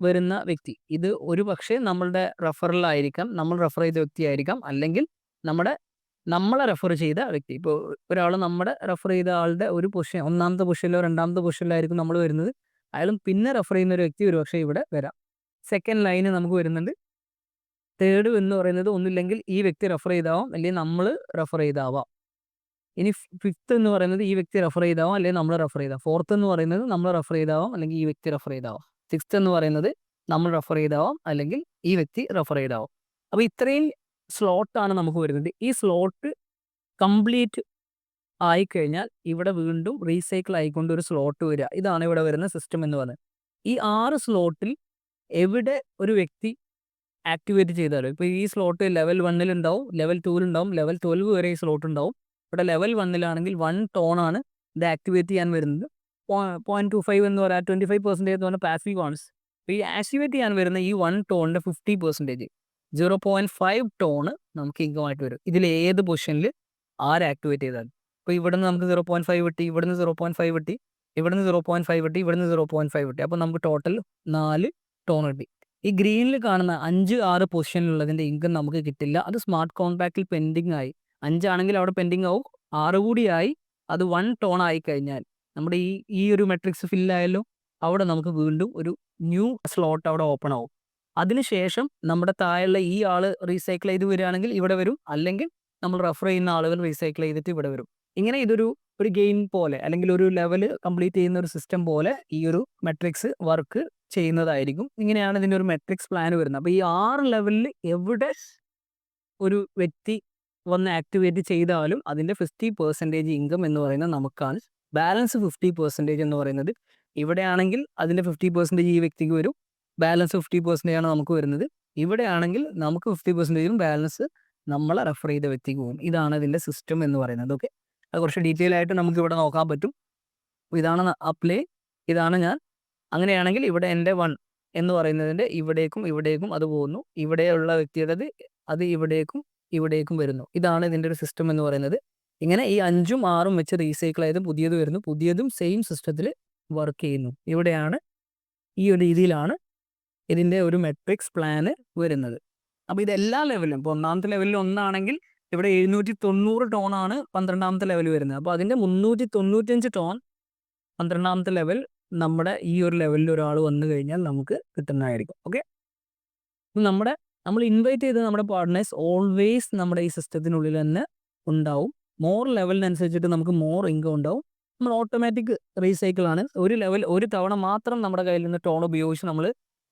Speaker 2: വരുന്ന വ്യക്തി, ഇത് ഒരു പക്ഷേ നമ്മളുടെ റെഫറലായിരിക്കാം, നമ്മൾ റെഫർ ചെയ്ത വ്യക്തിയായിരിക്കാം, അല്ലെങ്കിൽ നമ്മളെ റെഫർ ചെയ്ത വ്യക്തി. ഇപ്പോൾ ഒരാൾ നമ്മുടെ റെഫർ ചെയ്ത ആളുടെ ഒരു പൊസിഷൻ, ഒന്നാമത്തെ പൊസിഷനിലോ രണ്ടാമത്തെ പൊസിഷനിലോ ആയിരിക്കും നമ്മൾ വരുന്നത്. അയാളും പിന്നെ റെഫർ ചെയ്യുന്ന ഒരു വ്യക്തി ഒരു പക്ഷേ ഇവിടെ വരാം. സെക്കൻഡ് ലൈന് നമുക്ക് വരുന്നുണ്ട്. തേർഡ് എന്ന് പറയുന്നത് ഒന്നില്ലെങ്കിൽ ഈ വ്യക്തി റെഫർ ചെയ്താവാം, അല്ലെങ്കിൽ നമ്മൾ റെഫർ ചെയ്താവാം. ഇനി ഫിഫ്ത്ത് എന്ന് പറയുന്നത് ഈ വ്യക്തി റെഫർ ചെയ്താവാം, അല്ലെങ്കിൽ നമ്മൾ റെഫർ ചെയ്താവാം. ഫോർത്ത് എന്ന് പറയുന്നത് നമ്മൾ റെഫർ ചെയ്താവാം, അല്ലെങ്കിൽ ഈ വ്യക്തി റെഫർ ചെയ്താവാം. സിക്സ്ത് എന്ന് പറയുന്നത് നമ്മൾ റെഫർ ചെയ്താവാം, അല്ലെങ്കിൽ ഈ വ്യക്തി റെഫർ ചെയ്താവാം. അപ്പോൾ ഇത്രയും സ്ലോട്ടാണ് നമുക്ക് വരുന്നത്. ഈ സ്ലോട്ട് കംപ്ലീറ്റ് ആയിക്കഴിഞ്ഞാൽ ഇവിടെ വീണ്ടും റീസൈക്കിൾ ആയിക്കൊണ്ട് ഒരു സ്ലോട്ട് വരിക. ഇതാണ് ഇവിടെ വരുന്ന സിസ്റ്റം എന്ന് പറയുന്നത്. ഈ 6 സ്ലോട്ടിൽ എവിടെ ഒരു വ്യക്തി ആക്ടിവേറ്റ് ചെയ്താലും, ഇപ്പോൾ ഈ സ്ലോട്ട് ലെവൽ 1 ഉണ്ടാവും, ലെവൽ 2 ഉണ്ടാവും, ലെവൽ 12 വരെ ഈ സ്ലോട്ട് ഉണ്ടാവും. ഇവിടെ ലെവൽ 1 1 ടോണാണ് ഇത് ആക്ടിവേറ്റ് ചെയ്യാൻ വരുന്നത്. 0.25 എന്ന് പറയാം, 25% എന്ന് പറഞ്ഞാൽ പാസീവ് ആൺസ്. അപ്പോൾ ഈ ആക്ടിവേറ്റ് ചെയ്യാൻ വരുന്ന ഈ 1 ടോണിൻ്റെ 50% 0.5 ടോണ് നമുക്ക് ഇൻകമായിട്ട് വരും. ഇതിൽ ഏത് പൊസിഷനിൽ ആര് ആക്ടിവേറ്റ് ചെയ്താലും. ഇപ്പോൾ ഇവിടെ നിന്ന് നമുക്ക് 0.5 കിട്ടി, ഇവിടെ നിന്ന് 0.5 കിട്ടി, ഇവിടെ നിന്ന് 0.5 കിട്ടി, ഇവിടെ നിന്ന് 0.5 കിട്ടി. അപ്പോൾ നമുക്ക് ടോട്ടൽ 4 ടോൺ കിട്ടി. ഈ ഗ്രീനിൽ കാണുന്ന 5, 6 പൊസിഷനിലുള്ളതിൻ്റെ ഇൻകം നമുക്ക് കിട്ടില്ല. അത് സ്മാർട്ട് കോൺട്രാക്റ്റിൽ പെൻഡിങ് ആയി. 5 ആണെങ്കിൽ അവിടെ പെൻഡിങ് ആവും. 6 കൂടിയായി അത് 1 ടോൺ ആയി കഴിഞ്ഞാൽ നമ്മുടെ ഈ ഒരു മെട്രിക്സ് ഫില്ലായല്ലോ. അവിടെ നമുക്ക് വീണ്ടും ഒരു ന്യൂ സ്ലോട്ട് അവിടെ ഓപ്പൺ ആവും. അതിനുശേഷം നമ്മുടെ താഴെയുള്ള ഈ ആൾ റീസൈക്കിൾ ചെയ്ത് വരികയാണെങ്കിൽ ഇവിടെ വരും. അല്ലെങ്കിൽ നമ്മൾ റെഫർ ചെയ്യുന്ന ആളുകൾ റീസൈക്കിൾ ചെയ്തിട്ട് ഇവിടെ വരും. ഇങ്ങനെ ഇതൊരു ഗെയിം പോലെ അല്ലെങ്കിൽ ഒരു ലെവൽ കംപ്ലീറ്റ് ചെയ്യുന്ന ഒരു സിസ്റ്റം പോലെ ഈ ഒരു മെട്രിക്സ് വർക്ക് ചെയ്യുന്നതായിരിക്കും. ഇങ്ങനെയാണ് ഇതിൻ്റെ ഒരു മെട്രിക്സ് പ്ലാൻ വരുന്നത്. അപ്പോൾ ഈ 6 ലെവലിൽ എവിടെ ഒരു വ്യക്തി വന്ന് ആക്ടിവേറ്റ് ചെയ്താലും അതിൻ്റെ 50% ഇൻകം എന്ന് പറയുന്നത് നമുക്കാണ്. ബാലൻസ് 50% എന്ന് പറയുന്നത് ഇവിടെയാണെങ്കിൽ അതിൻ്റെ 50% ഈ വ്യക്തിക്ക് വരും. ബാലൻസ് 50% ആണ് നമുക്ക് വരുന്നത്. ഇവിടെയാണെങ്കിൽ നമുക്ക് 50%ഉം ബാലൻസ് നമ്മളെ റെഫർ ചെയ്ത വ്യക്തിക്ക് പോകും. ഇതാണ് ഇതിൻ്റെ സിസ്റ്റം എന്ന് പറയുന്നത്. ഓക്കെ, അത് കുറച്ച് ഡീറ്റെയിൽ ആയിട്ട് നമുക്ക് ഇവിടെ നോക്കാൻ പറ്റും. ഇതാണ് അപ്ലൈ, ഇതാണ് ഞാൻ. അങ്ങനെയാണെങ്കിൽ ഇവിടെ എൻ്റെ 1 എന്ന് പറയുന്നതിൻ്റെ ഇവിടേക്കും അത് പോകുന്നു. ഇവിടെയുള്ള വ്യക്തിയുടേത് അത് ഇവിടേക്കും വരുന്നു. ഇതാണ് ഇതിൻ്റെ ഒരു സിസ്റ്റം എന്ന് പറയുന്നത്. ഇങ്ങനെ ഈ 5ഉം 6ഉം വെച്ച് റീസൈക്കിൾ ചെയ്ത് പുതിയത് വരുന്നു. പുതിയതും സെയിം സിസ്റ്റത്തിൽ വർക്ക് ചെയ്യുന്നു. ഇവിടെയാണ് ഈ ഒരു രീതിയിലാണ് ഇതിൻ്റെ ഒരു മെട്രിക്സ് പ്ലാന് വരുന്നത്. അപ്പോൾ ഇത് എല്ലാ ലെവലിലും ഇപ്പോൾ 1ാമത്തെ ലെവലിൽ 1 ആണെങ്കിൽ ഇവിടെ 790 ടോണാണ് 12ാമത്തെ ലെവൽ വരുന്നത്. അപ്പോൾ അതിൻ്റെ 395 ടോൺ 12ാമത്തെ ലെവൽ നമ്മുടെ ഈ ഒരു ലെവലിൽ ഒരാൾ വന്നു കഴിഞ്ഞാൽ നമുക്ക് കിട്ടുന്നതായിരിക്കും. ഓക്കെ, നമ്മൾ ഇൻവൈറ്റ് ചെയ്ത നമ്മുടെ പാർട്ട്നേഴ്സ് ഓൾവേസ് നമ്മുടെ ഈ സിസ്റ്റത്തിനുള്ളിൽ തന്നെ ഉണ്ടാവും. മോർ ലെവലിനനുസരിച്ചിട്ട് നമുക്ക് മോർ ഇൻകം ഉണ്ടാവും. നമ്മൾ ഓട്ടോമാറ്റിക് റീസൈക്കിൾ ആണ്. ഒരു തവണ മാത്രം നമ്മുടെ കയ്യിൽ നിന്ന് ടോൺ ഉപയോഗിച്ച് നമ്മൾ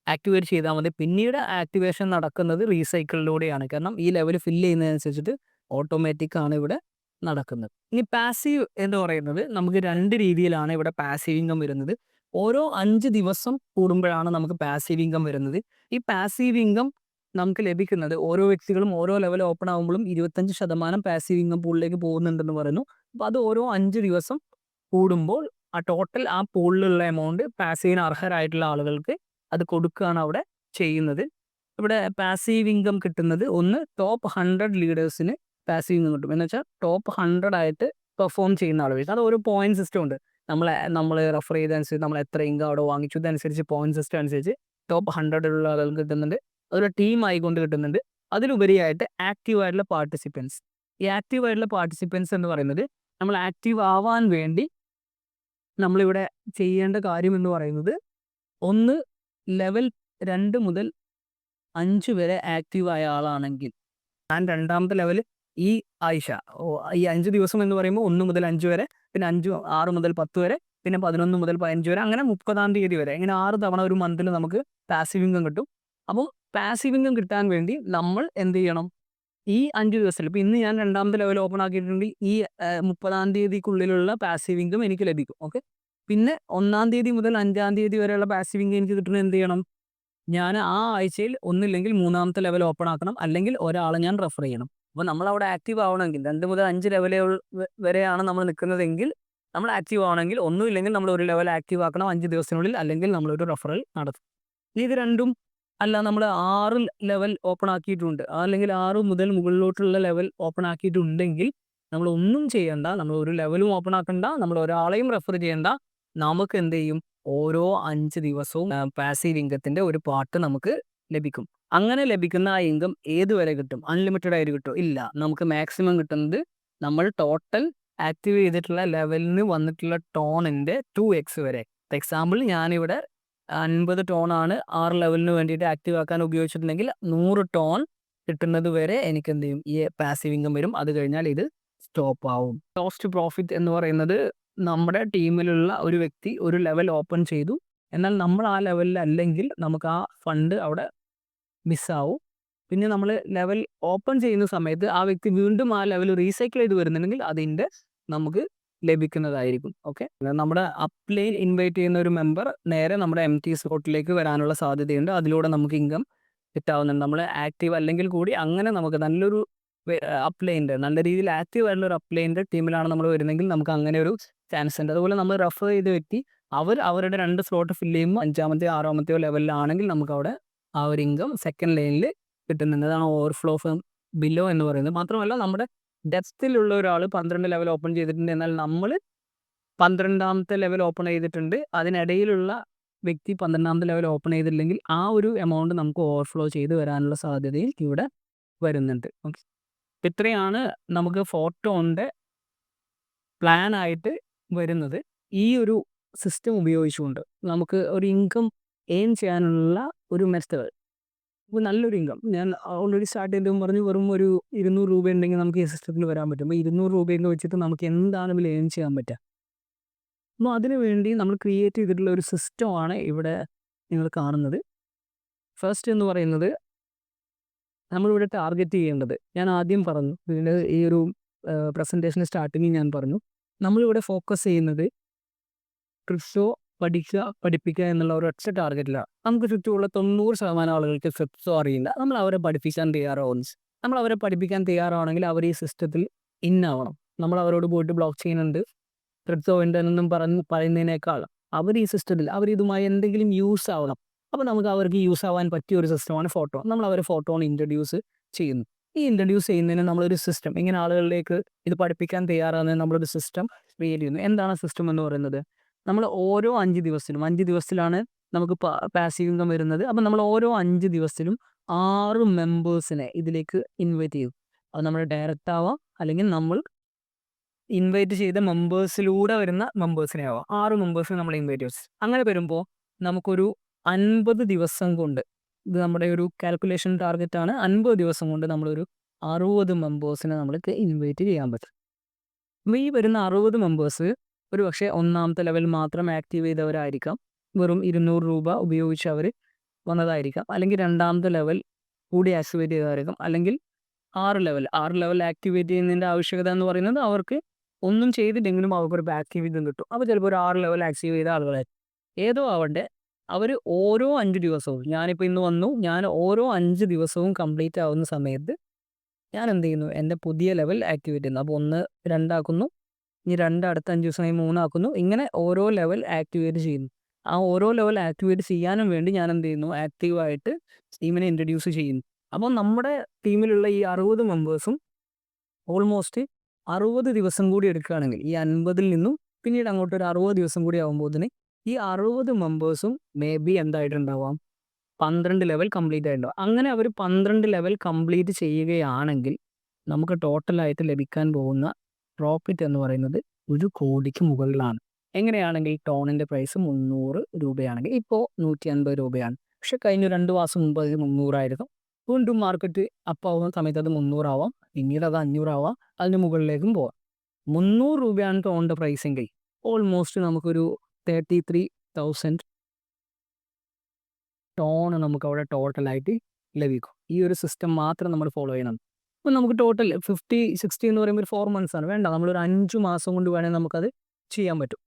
Speaker 2: ആക്ടിവേറ്റ് ചെയ്താൽ മതി. പിന്നീട് ആക്ടിവേഷൻ നടക്കുന്നത് റീസൈക്കിളിലൂടെയാണ്. കാരണം ഈ ലെവൽ ഫില്ല് ചെയ്യുന്നതനുസരിച്ചിട്ട് ഓട്ടോമാറ്റിക് ആണ് ഇവിടെ നടക്കുന്നത്. ഇനി പാസീവ് എന്ന് പറയുന്നത് നമുക്ക് 2 രീതിയിലാണ് ഇവിടെ പാസീവ് ഇൻകം വരുന്നത്. ഓരോ 5 ദിവസം കൂടുമ്പോഴാണ് നമുക്ക് പാസീവ് ഇൻകം വരുന്നത്. ഈ പാസീവ് ഇൻകം നമുക്ക് ലഭിക്കുന്നത് ഓരോ വ്യക്തികളും ഓരോ ലെവൽ ഓപ്പൺ ആകുമ്പോഴും 25% പാസീവ് ഇൻകം പൂളിലേക്ക് പോകുന്നുണ്ടെന്ന് പറയുന്നു. അപ്പോൾ അത് ഓരോ 5 ദിവസം കൂടുമ്പോൾ ആ ടോട്ടൽ ആ പൂളിലുള്ള എമൗണ്ട് പാസീവിന് അർഹരായിട്ടുള്ള ആളുകൾക്ക് അത് കൊടുക്കുകയാണ് അവിടെ ചെയ്യുന്നത്. ഇവിടെ പാസീവ് ഇൻകം കിട്ടുന്നത് ഒന്ന് ടോപ്പ് 100 ലീഡേഴ്സിന് പാസീവ് ഇൻകം കിട്ടും. എന്ന് വെച്ചാൽ ടോപ്പ് 100 ആയിട്ട് പെർഫോം ചെയ്യുന്ന ആളുകൾ. അത് ഒരു പോയിന്റ് സിസ്റ്റം ഉണ്ട്. നമ്മൾ റെഫർ ചെയ്തതനുസരിച്ച് നമ്മൾ എത്ര ഇൻകം അവിടെ വാങ്ങിച്ചു അതനുസരിച്ച് പോയിന്റ് സിസ്റ്റം അനുസരിച്ച് ടോപ്പ് 100 ആളുകൾക്ക് കിട്ടുന്നുണ്ട്. അതൊരു ടീം ആയിക്കൊണ്ട് കിട്ടുന്നുണ്ട്. അതിലുപരിയായിട്ട് ആക്റ്റീവ് ആയിട്ടുള്ള പാർട്ടിസിപ്പൻസ്. ഈ ആക്റ്റീവ് ആയിട്ടുള്ള പാർട്ടിസിപ്പൻസ് എന്ന് പറയുന്നത് നമ്മൾ ആക്റ്റീവ് ആവാൻ വേണ്ടി നമ്മളിവിടെ ചെയ്യേണ്ട കാര്യം എന്ന് പറയുന്നത് ഒന്ന് ലെവൽ 2 മുതൽ 5 വരെ ആക്റ്റീവ് ആയ ആളാണെങ്കിൽ ഞാൻ 2ാമത്തെ ലെവൽ ഈ ആയിഷ ഈ 5 ദിവസം എന്ന് പറയുമ്പോൾ 1 മുതൽ 5 വരെ, പിന്നെ 6 മുതൽ 10 വരെ, പിന്നെ 11 മുതൽ 15 വരെ, അങ്ങനെ 30ാം തീയതി വരെ, ഇങ്ങനെ 6 തവണ ഒരു മന്തിൽ നമുക്ക് പാസീവ് ഇൻകം കിട്ടും. അപ്പോൾ പാസീവ് ഇൻകം കിട്ടാൻ വേണ്ടി നമ്മൾ എന്ത് ചെയ്യണം? ഈ 5 ദിവസത്തിൽ ഇപ്പോൾ ഇന്ന് ഞാൻ 2ാമത്തെ ലെവൽ ഓപ്പൺ ആക്കിയിട്ടുണ്ടെങ്കിൽ ഈ 30ാം തീയതിക്കുള്ളിലുള്ള പാസീവ് ഇൻകം എനിക്ക് ലഭിക്കും. ഓക്കെ, പിന്നെ 1ാം തീയതി മുതൽ 5ാം തീയതി വരെയുള്ള പാസീവ് ഇൻകം എനിക്ക് കിട്ടുന്നത് എന്ത് ചെയ്യണം? ഞാൻ ആ ആഴ്ചയിൽ ഒന്നില്ലെങ്കിൽ 3ാമത്തെ ലെവൽ ഓപ്പൺ ആക്കണം, അല്ലെങ്കിൽ ഒരാളെ ഞാൻ റെഫർ ചെയ്യണം. അപ്പോൾ നമ്മളവിടെ ആക്റ്റീവ് ആവണമെങ്കിൽ 2 മുതൽ 5 ലെവലുകൾ വരെയാണ് നമ്മൾ നിൽക്കുന്നതെങ്കിൽ നമ്മൾ ആക്റ്റീവ് ആവണമെങ്കിൽ ഒന്നുമില്ലെങ്കിൽ നമ്മൾ ഒരു ലെവൽ ആക്റ്റീവ് ആക്കണം 5 ദിവസത്തിനുള്ളിൽ, അല്ലെങ്കിൽ നമ്മളൊരു റെഫറൽ നടത്തും. ഇത് രണ്ടും അല്ല, നമ്മൾ 6 ലെവൽ ഓപ്പൺ ആക്കിയിട്ടുണ്ട്, അല്ലെങ്കിൽ 6 മുതൽ മുകളിലോട്ടുള്ള ലെവൽ ഓപ്പൺ ആക്കിയിട്ടുണ്ടെങ്കിൽ നമ്മൾ ഒന്നും ചെയ്യണ്ട, നമ്മൾ ഒരു ലെവലും ഓപ്പൺ ആക്കണ്ട, നമ്മൾ ഒരാളെയും റെഫർ ചെയ്യണ്ട. നമുക്ക് എന്ത് ചെയ്യും? ഓരോ 5 ദിവസവും പാസീവ് ഇൻകത്തിൻ്റെ ഒരു പാർട്ട് നമുക്ക് ലഭിക്കും. അങ്ങനെ ലഭിക്കുന്ന ആ ഇൻകം ഏതുവരെ കിട്ടും? അൺലിമിറ്റഡ് ആയിട്ട് കിട്ടും? ഇല്ല, നമുക്ക് മാക്സിമം കിട്ടുന്നത് നമ്മൾ ടോട്ടൽ ആക്റ്റീവ് ചെയ്തിട്ടുള്ള ലെവലിന് വന്നിട്ടുള്ള ടോണിൻ്റെ 2x വരെ. ഫോർ എക്സാമ്പിൾ ഞാനിവിടെ 50 ടോണാണ് 6 ലെവലിന് വേണ്ടിയിട്ട് ആക്റ്റീവ് ആക്കാൻ ഉപയോഗിച്ചിട്ടുണ്ടെങ്കിൽ 100 ടോൺ കിട്ടുന്നത് വരെ എനിക്ക് എന്ത് ചെയ്യും? ഈ പാസീവ് ഇൻകം വരും. അത് കഴിഞ്ഞാൽ ഇത് സ്റ്റോപ്പ് ആവും. കോസ്റ്റ് പ്രോഫിറ്റ് എന്ന് പറയുന്നത് നമ്മുടെ ടീമിലുള്ള ഒരു വ്യക്തി ഒരു ലെവൽ ഓപ്പൺ ചെയ്തു, എന്നാൽ നമ്മൾ ആ ലെവലിൽ അല്ലെങ്കിൽ നമുക്ക് ആ ഫണ്ട് അവിടെ മിസ്സാവും. പിന്നെ നമ്മൾ ലെവൽ ഓപ്പൺ ചെയ്യുന്ന സമയത്ത് ആ വ്യക്തി വീണ്ടും ആ ലെവൽ റീസൈക്കിൾ ചെയ്ത് വരുന്നുണ്ടെങ്കിൽ അതിൻ്റെ നമുക്ക് ലഭിക്കുന്നതായിരിക്കും. ഓക്കെ, നമ്മുടെ അപ്ലൈൻ ഇൻവൈറ്റ് ചെയ്യുന്ന ഒരു മെമ്പർ നേരെ നമ്മുടെ MT സ്ലോട്ടിലേക്ക് വരാനുള്ള സാധ്യതയുണ്ട്. അതിലൂടെ നമുക്ക് ഇൻകം കിട്ടാവുന്നുണ്ട്. നമ്മൾ ആക്റ്റീവ് അല്ലെങ്കിൽ കൂടി അങ്ങനെ നമുക്ക് നല്ലൊരു അപ്ലൈൻ്റെ നല്ല രീതിയിൽ ആക്റ്റീവ് ആയിട്ടുള്ള ഒരു അപ്ലൈൻ്റെ ടീമിലാണ് നമ്മൾ വരുന്നതെങ്കിൽ നമുക്ക് അങ്ങനെ ഒരു ചാൻസ് ഉണ്ട്. അതുപോലെ നമ്മൾ റെഫർ ചെയ്ത വ്യക്തി അവരുടെ 2 സ്ലോട്ട് ഫില്ല് ചെയ്യുമ്പോൾ 5ാമത്തെയോ 6ാമത്തെയോ ലെവലിലാണെങ്കിൽ നമുക്ക് അവിടെ ആ ഒരു ഇൻകം സെക്കൻഡ് ലൈനിൽ കിട്ടുന്നുണ്ട്. അതാണ് ഓവർഫ്ലോ ഫ്രം ബിലോ എന്ന് പറയുന്നത്. മാത്രമല്ല നമ്മുടെ ഡെപ്തിലുള്ള ഒരാൾ 12 ലെവൽ ഓപ്പൺ ചെയ്തിട്ടുണ്ട്, എന്നാൽ നമ്മൾ 12ാമത്തെ ലെവൽ ഓപ്പൺ ചെയ്തിട്ടുണ്ട്. അതിനിടയിലുള്ള വ്യക്തി 12ാമത്തെ ലെവൽ ഓപ്പൺ ചെയ്തില്ലെങ്കിൽ ആ ഒരു എമൗണ്ട് നമുക്ക് ഓവർഫ്ലോ ചെയ്ത് വരാനുള്ള സാധ്യതയും ഇവിടെ വരുന്നുണ്ട്. ഓക്കെ. ഇത്രയാണ് നമുക്ക് ഫോട്ടോണിൻ്റെ പ്ലാനായിട്ട് വരുന്നത്. ഈ ഒരു സിസ്റ്റം ഉപയോഗിച്ചുകൊണ്ട് നമുക്ക് ഒരു ഇൻകം ഏൺ ചെയ്യാനുള്ള ഒരു മെത്തേഡ്. അപ്പോൾ നല്ലൊരു ഇൻകം ഞാൻ ഓൾറെഡി സ്റ്റാർട്ട് ചെയ്തതും പറഞ്ഞു വെറും ഒരു 200 രൂപ ഉണ്ടെങ്കിൽ നമുക്ക് ഈ സിസ്റ്റത്തിൽ വരാൻ പറ്റും. അപ്പോൾ 200 രൂപയൊക്കെ വെച്ചിട്ട് നമുക്ക് എന്താണ് ഇതിൽ ഏൺ ചെയ്യാൻ പറ്റുക. അപ്പോൾ അതിനു വേണ്ടി നമ്മൾ ക്രിയേറ്റ് ചെയ്തിട്ടുള്ള ഒരു സിസ്റ്റമാണ് ഇവിടെ നിങ്ങൾ കാണുന്നത്. ഫസ്റ്റ് എന്ന് പറയുന്നത് നമ്മളിവിടെ ടാർഗറ്റ് ചെയ്യേണ്ടത് ഞാൻ ആദ്യം പറഞ്ഞു, ഇതിൻ്റെ ഈ ഒരു പ്രസൻറ്റേഷൻ സ്റ്റാർട്ടിങ്ങിൽ ഞാൻ പറഞ്ഞു, നമ്മളിവിടെ ഫോക്കസ് ചെയ്യുന്നത് ക്രിപ്റ്റോ പഠിപ്പിക്കുക എന്നുള്ള ഒരു ഒറ്റ ടാർഗറ്റിലാണ്. നമുക്ക് ചുറ്റുമുള്ള 90% ആളുകൾക്ക് ക്രിപ്റ്റോ അറിയില്ല. നമ്മൾ അവരെ പഠിപ്പിക്കാൻ തയ്യാറാവുന്നു. നമ്മൾ അവരെ പഠിപ്പിക്കാൻ തയ്യാറാണെങ്കിൽ അവർ ഈ സിസ്റ്റത്തിൽ ഇന്നാവണം. നമ്മൾ അവരോട് പോയിട്ട് ബ്ലോക്ക് ചെയിൻ ഉണ്ട്, ക്രിപ്റ്റോ ഉണ്ട് എന്നൊന്നും പറയുന്നതിനേക്കാൾ അവർ ഈ സിസ്റ്റത്തിൽ അവർ ഇതുമായി എന്തെങ്കിലും യൂസ് ആവണം. അപ്പോൾ നമുക്ക് അവർക്ക് യൂസ് ആവാൻ പറ്റിയ ഒരു സിസ്റ്റമാണ് ഫോട്ടോ. നമ്മൾ അവരെ ഫോട്ടോൺ ഇൻട്രൊഡ്യൂസ് ചെയ്യുന്നു. ഈ ഇൻട്രൊഡ്യൂസ് ചെയ്യുന്നതിന് നമ്മളൊരു സിസ്റ്റം ഇങ്ങനെ ആളുകളിലേക്ക് ഇത് പഠിപ്പിക്കാൻ തയ്യാറാകുന്നതിന് നമ്മളൊരു സിസ്റ്റം ക്രിയേറ്റ് ചെയ്യുന്നു. എന്താണ് സിസ്റ്റം എന്ന് പറയുന്നത്? നമ്മൾ ഓരോ 5 ദിവസത്തിലാണ് നമുക്ക് പാസീവ് ഇൻകം വരുന്നത്. അപ്പം നമ്മൾ ഓരോ 5 ദിവസത്തിലും 6 മെമ്പേഴ്സിനെ ഇതിലേക്ക് ഇൻവൈറ്റ് ചെയ്യും. അത് നമ്മൾ ഡയറക്റ്റ് ആവാം, അല്ലെങ്കിൽ നമ്മൾ ഇൻവൈറ്റ് ചെയ്ത മെമ്പേഴ്സിലൂടെ വരുന്ന മെമ്പേഴ്സിനെ ആവാം. 6 മെമ്പേഴ്സിനെ നമ്മൾ ഇൻവൈറ്റ് ചെയ്യും. അങ്ങനെ വരുമ്പോൾ നമുക്കൊരു 50 ദിവസം കൊണ്ട്, ഇത് നമ്മുടെ ഒരു കാൽക്കുലേഷൻ ടാർഗറ്റാണ്, 50 ദിവസം കൊണ്ട് നമ്മളൊരു 60 മെമ്പേഴ്സിനെ നമ്മൾക്ക് ഇൻവൈറ്റ് ചെയ്യാൻ പറ്റും. അപ്പോൾ ഈ വരുന്ന 60 മെമ്പേഴ്സ് ഒരു പക്ഷേ 1ാമത്തെ ലെവൽ മാത്രം ആക്റ്റീവ് ചെയ്തവരായിരിക്കാം, വെറും 200 രൂപ ഉപയോഗിച്ച് അവർ വന്നതായിരിക്കാം, അല്ലെങ്കിൽ 2ാമത്തെ ലെവൽ കൂടി ആക്ടിവേറ്റ് ചെയ്തതായിരിക്കാം, അല്ലെങ്കിൽ 6 ലെവൽ ആക്ടിവേറ്റ് ചെയ്യുന്നതിൻ്റെ ആവശ്യകത എന്ന് പറയുന്നത് അവർക്ക് ഒന്നും ചെയ്തില്ലെങ്കിലും അവർക്കൊരു ആക്റ്റീവ് ഇതും കിട്ടും. അപ്പോൾ ചിലപ്പോൾ ഒരു 6 ലെവൽ ആക്റ്റീവ് ചെയ്ത ആളുകളായിരിക്കും. ഏതോ ആവട്ടെ, അവർ ഓരോ 5 ദിവസവും, ഞാനിപ്പോൾ ഇന്ന് വന്നു, ഞാൻ ഓരോ 5 ദിവസവും കംപ്ലീറ്റ് ആവുന്ന സമയത്ത് ഞാൻ എന്ത് ചെയ്യുന്നു, എൻ്റെ പുതിയ ലെവൽ ആക്ടിവേറ്റ് ചെയ്യുന്നു. അപ്പോൾ 1 2 ആക്കുന്നു, ഇനി 2 അടുത്ത 5 ദിവസമായി 3 ആക്കുന്നു, ഇങ്ങനെ ഓരോ ലെവൽ ആക്ടിവേറ്റ് ചെയ്യുന്നു. ആ ഓരോ ലെവൽ ആക്ടിവേറ്റ് ചെയ്യാനും വേണ്ടി ഞാൻ എന്ത് ചെയ്യുന്നു, ആക്റ്റീവായിട്ട് ടീമിനെ ഇൻട്രൊഡ്യൂസ് ചെയ്യുന്നു. അപ്പോൾ നമ്മുടെ ടീമിലുള്ള ഈ 60 മെമ്പേഴ്സും ഓൾമോസ്റ്റ് 60 ദിവസം കൂടി എടുക്കുകയാണെങ്കിൽ, ഈ 50-ൽ നിന്നും പിന്നീട് അങ്ങോട്ട് ഒരു 60 ദിവസം കൂടി ആകുമ്പോഴത്തേന് ഈ 60 മെമ്പേഴ്സും മേ ബി എന്തായിട്ടുണ്ടാവാം, 12 ലെവൽ കംപ്ലീറ്റ് ആയിട്ടുണ്ടാവും. അങ്ങനെ അവർ 12 ലെവൽ കംപ്ലീറ്റ് ചെയ്യുകയാണെങ്കിൽ നമുക്ക് ടോട്ടലായിട്ട് ലഭിക്കാൻ പോകുന്ന പ്രോഫിറ്റ് എന്ന് പറയുന്നത് 1 കോടിക്ക് മുകളിലാണ്. എങ്ങനെയാണെങ്കിൽ ടോണിൻ്റെ പ്രൈസ് 300 രൂപയാണെങ്കിൽ ഇപ്പോൾ 150 രൂപയാണ്. പക്ഷേ കഴിഞ്ഞ 2 മാസം മുമ്പ് അത് 300 ആയിരുന്നു. വീണ്ടും മാർക്കറ്റ് അപ്പാവുന്ന സമയത്ത് അത് 300 ആവാം, പിന്നീട് അത് 500 ആവാം, അതിന് മുകളിലേക്കും പോവാം. 300 രൂപയാണ് ടോണിൻ്റെ പ്രൈസ് എങ്കിൽ ഓൾമോസ്റ്റ് നമുക്കൊരു 33,000 ടോൺ നമുക്കവിടെ ടോട്ടലായിട്ട് ലഭിക്കും. ഈ ഒരു സിസ്റ്റം മാത്രം നമ്മൾ ഫോളോ ചെയ്യണം. അപ്പോൾ നമുക്ക് ടോട്ടൽ 50, 60 എന്ന് പറയുമ്പോൾ ഒരു 4 months ആണ്. വേണ്ട, നമ്മളൊരു 5 മാസം കൊണ്ട് വേണമെങ്കിൽ നമുക്കത് ചെയ്യാൻ പറ്റും.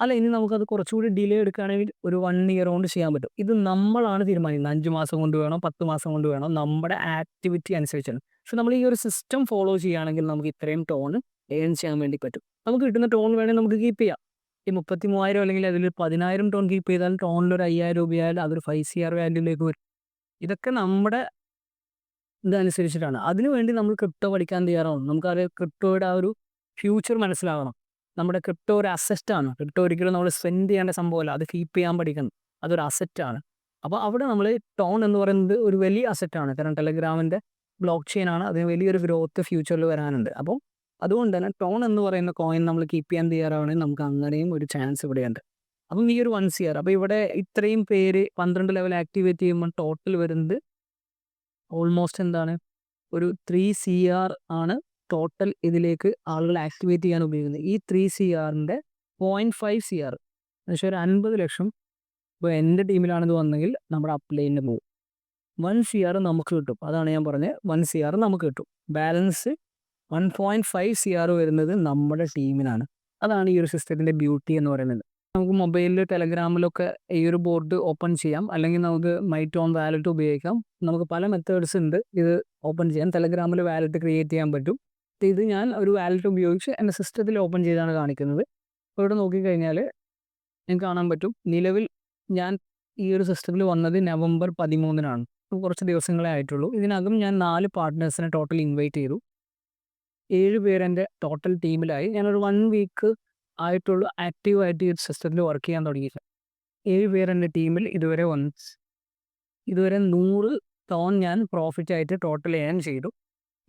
Speaker 2: അല്ല, ഇനി നമുക്കത് കുറച്ചുകൂടി ഡിലേ എടുക്കുകയാണെങ്കിൽ ഒരു 1 ഇയർ കൊണ്ട് ചെയ്യാൻ പറ്റും. ഇത് നമ്മളാണ് തീരുമാനിക്കുന്നത്. 5 മാസം കൊണ്ട് വേണോ 10 മാസം കൊണ്ട് വേണോ, നമ്മുടെ ആക്ടിവിറ്റി അനുസരിച്ചാണ്. പക്ഷെ നമ്മൾ ഈ ഒരു സിസ്റ്റം ഫോളോ ചെയ്യുകയാണെങ്കിൽ നമുക്ക് ഇത്രയും ടോൺ ഏൺ ചെയ്യാൻ വേണ്ടി പറ്റും. നമുക്ക് കിട്ടുന്ന ടോൺ വേണമെങ്കിൽ നമുക്ക് കീപ്പ് ചെയ്യാം. ഈ 33,000 അല്ലെങ്കിൽ അതിൽ 10,000 ടോൺ കീപ്പ് ചെയ്താൽ ടോണിലൊരു 5,000 രൂപയായാൽ അതൊരു 5 CR വാല്യൂലേക്ക് വരും. ഇതൊക്കെ നമ്മുടെ ഇതനുസരിച്ചിട്ടാണ്. അതിനുവേണ്ടി നമ്മൾ ക്രിപ്റ്റോ പഠിക്കാൻ തയ്യാറാവണം. നമുക്കത് ക്രിപ്റ്റോയുടെ ആ ഒരു ഫ്യൂച്ചർ മനസ്സിലാവണം. നമ്മുടെ ക്രിപ്റ്റോ ഒരു അസറ്റാണ്. ക്രിപ്റ്റോ ഒരിക്കലും നമ്മൾ സ്പെൻഡ് ചെയ്യേണ്ട സംഭവമല്ല, അത് കീപ്പ് ചെയ്യാൻ പഠിക്കണം. അതൊരു അസറ്റാണ്. അപ്പോൾ അവിടെ നമ്മൾ ടോൺ എന്ന് പറയുന്നത് ഒരു വലിയ അസറ്റാണ്. കാരണം ടെലഗ്രാമിൻ്റെ ബ്ലോക്ക് ചെയിൻ ആണ്, അതിന് വലിയൊരു ഗ്രോത്ത് ഫ്യൂച്ചറിൽ വരാനുണ്ട്. അപ്പോൾ അതുകൊണ്ട് തന്നെ ടോൺ എന്ന് പറയുന്ന കോയിൻ നമ്മൾ കീപ്പ് ചെയ്യാൻ തയ്യാറാവണമെങ്കിൽ നമുക്ക് അങ്ങനെയും ഒരു ചാൻസ് ഇവിടെയുണ്ട്. അപ്പം ഈ ഒരു 1 CR, അപ്പോൾ ഇവിടെ ഇത്രയും പേര് 12 ലെവൽ ആക്ടിവേറ്റ് ചെയ്യുമ്പോൾ ടോട്ടൽ വരുന്നത് ഓൾമോസ്റ്റ് എന്താണ്, ഒരു 3 CR ആണ് ടോട്ടൽ ഇതിലേക്ക് ആളുകൾ ആക്ടിവേറ്റ് ചെയ്യാൻ ഉപയോഗിക്കുന്നത്. ഈ 3 CRൻ്റെ 0.5 CR എന്നുവെച്ചാൽ ഒരു 50 ലക്ഷം ഇപ്പോൾ എൻ്റെ ടീമിലാണിത് വന്നെങ്കിൽ നമ്മുടെ അപ്ലൈനിന് പോകും. 1 CR നമുക്ക് കിട്ടും. അതാണ് ഞാൻ പറഞ്ഞത്, 1 CR നമുക്ക് കിട്ടും. ബാലൻസ് 1.5 CR വരുന്നത് നമ്മുടെ ടീമിനാണ്. അതാണ് ഈ ഒരു സിസ്റ്റത്തിൻ്റെ ബ്യൂട്ടി എന്ന് പറയുന്നത്. നമുക്ക് മൊബൈലിൽ ടെലഗ്രാമിലൊക്കെ ഈ ഒരു ബോർഡ് ഓപ്പൺ ചെയ്യാം, അല്ലെങ്കിൽ നമുക്ക് മൈറ്റോൺ വാലറ്റ് ഉപയോഗിക്കാം. നമുക്ക് പല മെത്തേഡ്സ് ഉണ്ട് ഇത് ഓപ്പൺ ചെയ്യാൻ. ടെലഗ്രാമിൽ വാലറ്റ് ക്രിയേറ്റ് ചെയ്യാൻ പറ്റും. ഇത് ഞാൻ ഒരു വാലറ്റ് ഉപയോഗിച്ച് എൻ്റെ സിസ്റ്റത്തിൽ ഓപ്പൺ ചെയ്താണ് കാണിക്കുന്നത്. അപ്പോൾ ഇവിടെ നോക്കിക്കഴിഞ്ഞാൽ നിങ്ങൾക്ക് കാണാൻ പറ്റും, നിലവിൽ ഞാൻ ഈ ഒരു സിസ്റ്റത്തിൽ വന്നത് നവംബർ 13-നാണ്. കുറച്ച് ദിവസങ്ങളേ ആയിട്ടുള്ളൂ. ഇതിനകം ഞാൻ 4 പാർട്ട്നേഴ്സിനെ ടോട്ടൽ ഇൻവൈറ്റ് ചെയ്തു. 7 പേരെൻ്റെ ടോട്ടൽ ടീമിലായി. ഞാനൊരു 1 വീക്ക് ആയിട്ടുള്ള ആക്റ്റീവായിട്ട് ഈ സിസ്റ്റത്തിൽ വർക്ക് ചെയ്യാൻ തുടങ്ങിയിട്ട്. 7 പേർ എൻ്റെ ടീമിൽ ഇതുവരെ വന്നു. ഇതുവരെ 100 ടോൺ ഞാൻ പ്രോഫിറ്റായിട്ട് ടോട്ടൽ ഏൺ ചെയ്തു.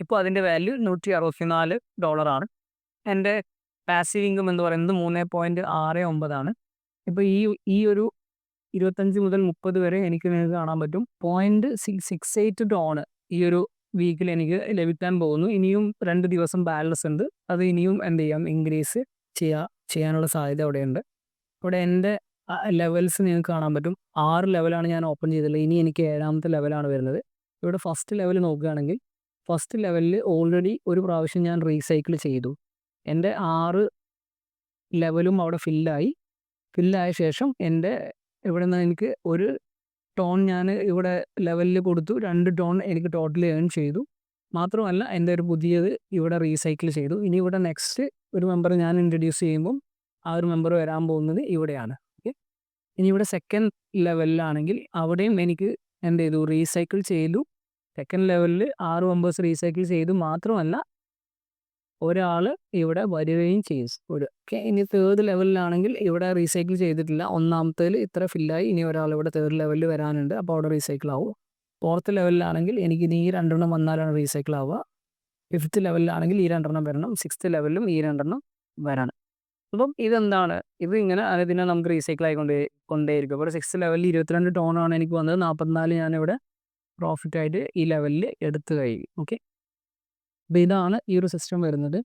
Speaker 2: ഇപ്പോൾ അതിൻ്റെ വാല്യൂ $164. എൻ്റെ പാസീവ് ഇൻകം എന്ന് പറയുന്നത് 3.69 ആണ്. ഇപ്പോൾ ഈ ഒരു 25 മുതൽ 30 വരെ എനിക്ക് നിങ്ങൾക്ക് കാണാൻ പറ്റും 0.668 ടോൺ ഈ ഒരു വീക്കിൽ എനിക്ക് ലഭിക്കാൻ പോകുന്നു. ഇനിയും 2 ദിവസം ബാലൻസ് ഉണ്ട്. അത് ഇനിയും എന്ത് ചെയ്യാം, ഇൻക്രീസ് ചെയ്യാനുള്ള സാധ്യത അവിടെയുണ്ട്. ഇവിടെ എൻ്റെ ലെവൽസ് നിങ്ങൾക്ക് കാണാൻ പറ്റും. 6 ലെവലാണ് ഞാൻ ഓപ്പൺ ചെയ്തിട്ടുള്ളത്. ഇനി എനിക്ക് 7ാമത്തെ ലെവലാണ് വരുന്നത്. ഇവിടെ ഫസ്റ്റ് ലെവൽ നോക്കുകയാണെങ്കിൽ ഫസ്റ്റ് ലെവലിൽ ഓൾറെഡി ഒരു പ്രാവശ്യം ഞാൻ റീസൈക്കിൾ ചെയ്തു. എൻ്റെ 6 ലെവലും അവിടെ ഫില്ലായ ശേഷം എൻ്റെ ഇവിടെ നിന്ന് എനിക്ക് 1 ടോൺ ഞാൻ ഇവിടെ ലെവലിൽ കൊടുത്തു. 2 ടോൺ എനിക്ക് ടോട്ടൽ ഏൺ ചെയ്തു. മാത്രമല്ല എൻ്റെ ഒരു പുതിയത് ഇവിടെ റീസൈക്കിൾ ചെയ്തു. ഇനി ഇവിടെ നെക്സ്റ്റ് ഒരു മെമ്പർ ഞാൻ ഇൻട്രൊഡ്യൂസ് ചെയ്യുമ്പം ആ ഒരു മെമ്പർ വരാൻ പോകുന്നത് ഇവിടെയാണ്. ഓക്കെ, ഇനി ഇവിടെ സെക്കൻഡ് ലെവലിലാണെങ്കിൽ അവിടെയും എനിക്ക് എന്ത് ചെയ്തു, റീസൈക്കിൾ ചെയ്തു. സെക്കൻഡ് ലെവലിൽ 6 മെമ്പേഴ്സ് റീസൈക്കിൾ ചെയ്തു. മാത്രമല്ല ഒരാൾ ഇവിടെ വരികയും ചെയ്തു. ഓക്കെ, ഇനി തേർഡ് ലെവലിലാണെങ്കിൽ ഇവിടെ റീസൈക്കിൾ ചെയ്തിട്ടില്ല. 1ാമത്തേൽ ഇത്ര ഫില്ലായി. ഇനി ഒരാൾ ഇവിടെ തേർഡ് ലെവലിൽ വരാനുണ്ട്. അപ്പോൾ അവിടെ റീസൈക്കിൾ ആവും. 4th ലെവലിലാണെങ്കിൽ എനിക്ക് ഇനി ഈ 2 വന്നാലാണ് റീസൈക്കിൾ ആവുക. 5th ലെവലിലാണെങ്കിൽ ഈ 2 വരണം. 6th ലെവലിലും ഈ 2 വരാണ്. അപ്പം ഇതെന്താണ്, ഇത് ഇങ്ങനെ അതിനെ നമുക്ക് റീസൈക്കിൾ കൊണ്ടേയിരിക്കും. അപ്പോൾ 6th ലെവലിൽ 22 ടോണാണ് എനിക്ക് വന്നത്. 44 ഞാനിവിടെ പ്രോഫിറ്റായിട്ട് ഈ ലെവലിൽ എടുത്തു കഴിഞ്ഞു. ഓക്കെ, അപ്പോൾ ഇതാണ് ഈ ഒരു സിസ്റ്റം വരുന്നത്.